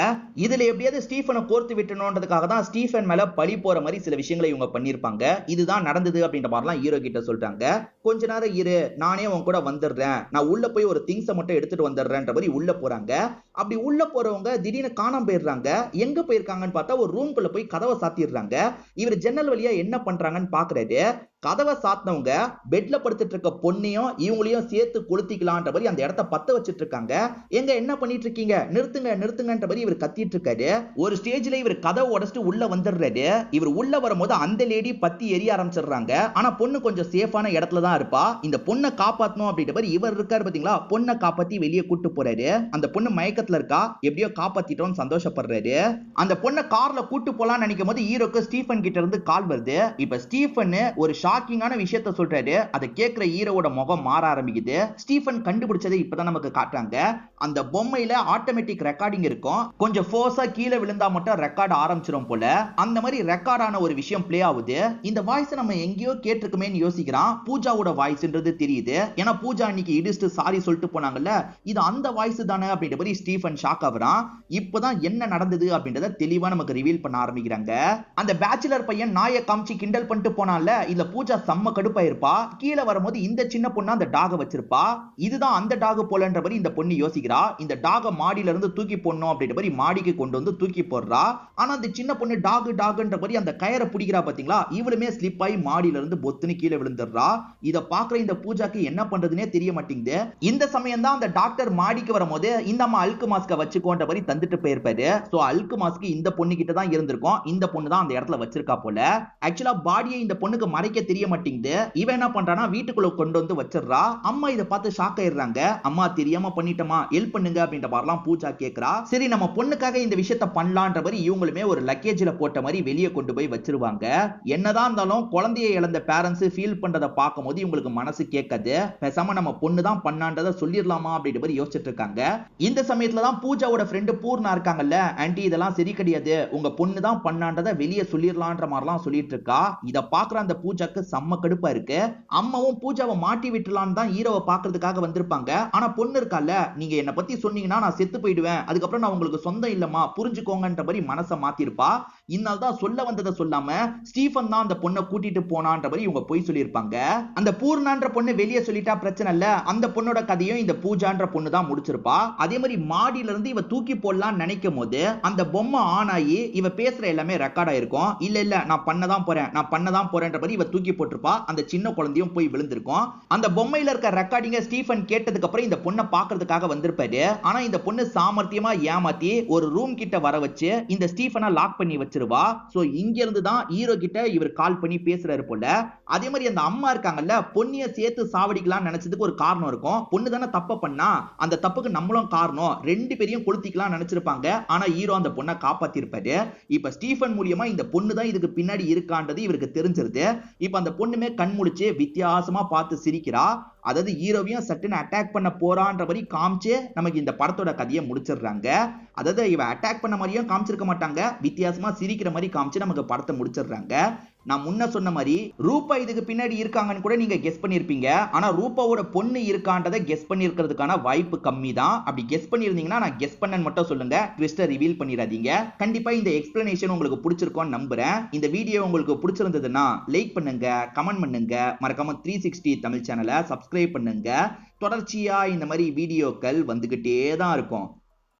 இதுல எப்படியாவது ஸ்டீஃபனை கோர்த்து விட்டணும்ன்றதுக்காக தான் ஸ்டீஃபன் மேல பழி போற மாதிரி சில விஷயங்களை இவங்க பண்ணிருப்பாங்க. இதுதான் நடந்தது அப்படின்ற மாதிரிலாம் ஹீரோ கிட்ட சொல்றாங்க. கொஞ்ச நேரம் இரு, நானே உன் கூட வந்துடுறேன், நான் உள்ள போய் ஒரு திங்ஸை மட்டும் எடுத்துட்டு வந்துடுறேன்ற மாதிரி உள்ள போறாங்க. அப்படி உள்ள போறவங்க திடீர்னு காணாம போயிடுறாங்க. எங்க போயிருக்காங்கன்னு பார்த்தா ஒரு ரூம்குள்ள போய் கதவை சாத்திடுறாங்க. இவர் ஜன்னல் வழியா என்ன பண்றாங்கன்னு பாக்குறாரு. கதவை சாத்தினவங்க பெட்ல படுத்துட்டு இருக்க பொண்ணையும் இவங்களையும் சேர்த்து கொளுத்திக்கலான்ற மாதிரி அந்த இடத்த பத்த வச்சிட்டு இருக்காங்க. எங்க என்ன பண்ணிட்டு இருக்கீங்க, நிறுத்துங்கன்ற மாதிரி இவர் கத்திட்டு இருக்காரு. ஒரு ஸ்டேஜ்ல இவர் கதவை உடைச்சிட்டு உள்ள வந்துடுறாரு. இவர் உள்ள வரும்போது அந்த லேடி பத்தி எரிய ஆரம்பிச்சிடுறாங்க. ஆனா பொண்ணு கொஞ்சம் சேஃபான இடத்துல தான் இருப்பா. இந்த பொண்ணை காப்பாத்தணும் அப்படின்ற மாதிரி இவர் இருக்காரு பாத்தீங்களா, பொண்ணை காப்பாத்தி வெளியே கூட்டு போறாரு. அந்த பொண்ணு மயக்கத்துல இருக்கா, எப்படியோ காப்பாத்திட்டோம்னு சந்தோஷப்படுறாரு. அந்த பொண்ணை கார்ல கூட்டு போலான்னு நினைக்கும் போது ஹீரோக்கு ஸ்டீஃபன் கிட்ட இருந்து கால் வருது. இப்ப ஸ்டீஃபன் ஒரு ஷாக்கிங்கான விஷயத்த சொல்றாரு. அதை கேட்கிற ஹீரோவோட முகம் மாற ஆரம்பிக்குது. ஸ்டீஃபன் கண்டுபிடிச்சதை இப்பதான் நமக்கு காட்டுறாங்க. அந்த பொம்மையில ஆட்டோமேட்டிக் ரெக்கார்டிங் இருக்கும். கொஞ்சம் ஃபோர்ஸா கீழே விழுந்தா மட்டும் ரெக்கார்ட் ஆரம்பிச்சிரும் போல. அந்த மாதிரி ரெக்கார்ட் ஆன ஒரு விஷயம் ப்ளே ஆகுது. இந்த வாய்ஸ் நம்ம எங்கேயோ கேட்டிருக்குமேன்னு யோசிக்கிறான். பூஜாவோட வாய்ஸ்ன்றது தெரியுது. ஏன்னா பூஜா அன்னைக்கு இடிச்சுட்டு சாரி சொல்லிட்டு போனாங்கல்ல, இது அந்த வாய்ஸ் தானே அப்படின்ற மாதிரி ஸ்டீஃபன் ஷாக் ஆகுறான். இப்பதான் என்ன நடந்தது அப்படின்றத தெளிவா நமக்கு ரிவீல் பண்ண ஆரம்பிக்கிறாங்க. அந்த பேச்சுலர் பையன் நாயை காமிச்சு கிண்டல் பண்ணிட்டு போனான்ல, இதுல பூஜா செம்ம கடுப்பா இருப்பா. கீழே வரும்போது இந்த சின்ன பொண்ணு அந்த டாக வச்சிருப்பா. இதுதான் அந்த டாக் போலன்ற மாதிரி இந்த பொண்ணு யோசிக்கிறா. இந்த டாக மாடியில இருந்து தூக்கி போடணும் அப்படின்ற மாதிரி மாடிக்கு கொண்டு வந்து தூக்கி போடுறா. ஆனா அந்த சின்ன பொண்ணு டாக்ன்ற மாதிரி அந்த கயரை பிடிக்கிறா பாத்தீங்களா, இவளுமே ஸ்லிப் ஆகி மாடியில இருந்து பொத்துன்னு கீழே விழுந்துடுறா. இத பாக்குற இந்த பூஜாக்கு என்ன பண்றதுனே தெரிய மாட்டேங்குது. இந்த சமயம் தான் அந்த டாக்டர் மாடிக்கு வரும்போது இந்த அம்மா அல்கு மாஸ்க வச்சுக்கோன்ற மாதிரி தந்துட்டு போயிருப்பாரு. சோ அல்கு மாஸ்க் இந்த பொண்ணு கிட்ட தான் இருந்திருக்கும். இந்த பொண்ணு தான் அந்த இடத்துல வச்சிருக்கா போல. ஆக்சுவலா பாடியை இந்த பொண்ணுக்கு மறைக்க தெரிய மாட்டேங்குது. இவன் என்ன பண்றானா வீட்டுக்குள்ள கொண்டு வந்து வச்சிடுறா. அம்மா இதை பார்த்து ஷாக் ஆயிடுறாங்க. அம்மா தெரியாம பண்ணிட்டமா, ஹெல்ப் பண்ணுங்க அப்படின்ற மாதிரிலாம் பூஜா கேக்குறா. சரி நம்ம பொண்ணுக்காக இந்த விஷயத்த பண்ணலான்ற மாதிரி இவங்களுமே ஒரு லக்கேஜ்ல போட்ட மாதிரி வெளியே கொண்டு போய் வச்சிருவாங்க. என்னதான் இருந்தாலும் குழந்தையை இழந்த பேரண்ட்ஸ் ஃபீல் பண்றத பார்க்கும்போது இவங்களுக்கு மனசு கேட்காது. பேசாம நம்ம பொண்ணு தான் பண்ணான்றத சொல்லிடலாமா அப்படின்ற மாதிரி யோசிச்சுட்டு இருக்காங்க. இந்த சமயத்துல தான் பூஜாவோட ஃப்ரெண்டு பூர்ணா இருக்காங்கல்ல, ஆன்ட்டி இதெல்லாம் சரி கிடையாது, உங்க பொண்ணு தான் பண்ணான்றத வெளியே சொல்லிடலான்ற மாதிரிலாம் சொல்லிட்டு இருக்கா. இத பாக்குற அந்த பூஜாக்கு செம்ம கடுப்பா இருக்கு. அம்மாவும் பூஜாவை மாட்டி விட்டுலான்னு தான் ஹீரோவை பாக்குறதுக்காக வந்திருப்பாங்க. ஆனா பொண்ணு இருக்கால, நீங்க என்ன பத்தி சொன்னீங்கன்னா நான் செத்து போயிடுவேன், அதுக்கப்புறம் நான் உங்களுக்கு சொந்தம் இல்லமா, புரிஞ்சுக்கோங்கன்ற மாதிரி மனசை மாத்திருப்பா. இதனால தான் சொல்ல வந்ததை சொல்லாம ஸ்டீஃபன் தான் அந்த பொண்ணை கூட்டிட்டு போனான்ற மாதிரி இவங்க போய் சொல்லியிருப்பாங்க. அந்த பூர்ணான்ற பொண்ணு வெளியே சொல்லிட்டா பிரச்சனை இல்ல, அந்த பொண்ணோட கதையும் இந்த பூஜான்ற பொண்ணு தான் முடிச்சிருப்பா. அதே மாதிரி மாடியில இருந்து இவ தூக்கி போடலாம்னு நினைக்கும் போது அந்த பொம்மை ஆன் ஆகி இவ பேசுற எல்லாமே ரெக்கார்ட் ஆயிருக்கும். இல்ல நான் பண்ணதான் போறேன்ற மாதிரி இவ தூக்கி போட்டிருப்பா. அந்த சின்ன குழந்தையும் போய் விழுந்திருக்கும். அந்த பொம்மையில இருக்க ரெக்கார்டிங்க ஸ்டீஃபன் கேட்டதுக்கு அப்புறம் இந்த பொண்ணை பாக்குறதுக்காக வந்திருப்பாரு. ஆனா இந்த பொண்ணு சாமர்த்தியமா ஏமாத்தி ஒரு ரூம் கிட்ட வர வச்சு இந்த ஸ்டீஃபனை லாக் பண்ணி வச்சிருவா. சோ இங்க இருந்து தான் ஹீரோ கிட்ட இவர் கால் பண்ணி பேசுறாரு போல. அதே மாதிரி அந்த அம்மா இருக்காங்கல்ல, பொண்ணிய சேர்த்து சாவடிக்கலாம் நினைச்சதுக்கு ஒரு காரணம் இருக்கும். பொண்ணு தானே தப்பு பண்ணா, அந்த தப்புக்கு நம்மளும் காரணம், ரெண்டு பேரையும் கொளுத்திக்கலாம் நினைச்சிருப்பாங்க. ஆனா ஹீரோ அந்த பொண்ணை காப்பாத்திருப்பாரு. இப்ப ஸ்டீஃபன் மூலியமா இந்த பொண்ணு தான் இதுக்கு பின்னாடி இருக்கான்றது இவருக்கு தெரிஞ்சிருது. இப்ப அந்த பொண்ணுமே கண் முழிச்சு வித்தியாசமா பார்த்து சிரிக்கிறா. அதாவது ஹீரோவையும் சட்டுன்னு அட்டாக் பண்ண போறான்ற மாதிரி காமிச்சு நமக்கு இந்த படத்தோட கதையை முடிச்சிடுறாங்க. அதாவது இவ அட்டாக் பண்ண மாதிரியும் காமிச்சிருக்க மாட்டாங்க, வித்தியாசமா சிரிக்கிற மாதிரி காமிச்சு நமக்கு படத்தை முடிச்சிடுறாங்க. நான் முன்ன சொன்ன மாதிரி ரூபா இதுக்கு பின்னாடி இருக்காங்கன்னு கூட நீங்க கெஸ் பண்ணிருப்பீங்க. ஆனா ரூபாவோட பொண்ணு இருக்கான்றதை கெஸ் பண்ணிருக்கிறதுக்கான வாய்ப்பு கம்மி தான். அப்படி கெஸ் பண்ணிருந்தீங்கன்னா நான் கெஸ் பண்ணேன்னு மட்டும் சொல்லுங்க, ட்விஸ்டை ரிவீல் பண்ணிடாதீங்க. கண்டிப்பா இந்த எக்ஸ்பிளனேஷன் உங்களுக்கு பிடிச்சிருக்கும்னு நம்புறேன். இந்த வீடியோ உங்களுக்கு பிடிச்சிருந்ததுன்னா லைக் பண்ணுங்க, கமெண்ட் பண்ணுங்க, மறக்காம 360 தமிழ் சேனலை சப்ஸ்கிரைப் பண்ணுங்க. தொடர்ச்சியா இந்த மாதிரி வீடியோக்கள் வந்துகிட்டே தான் இருக்கும்.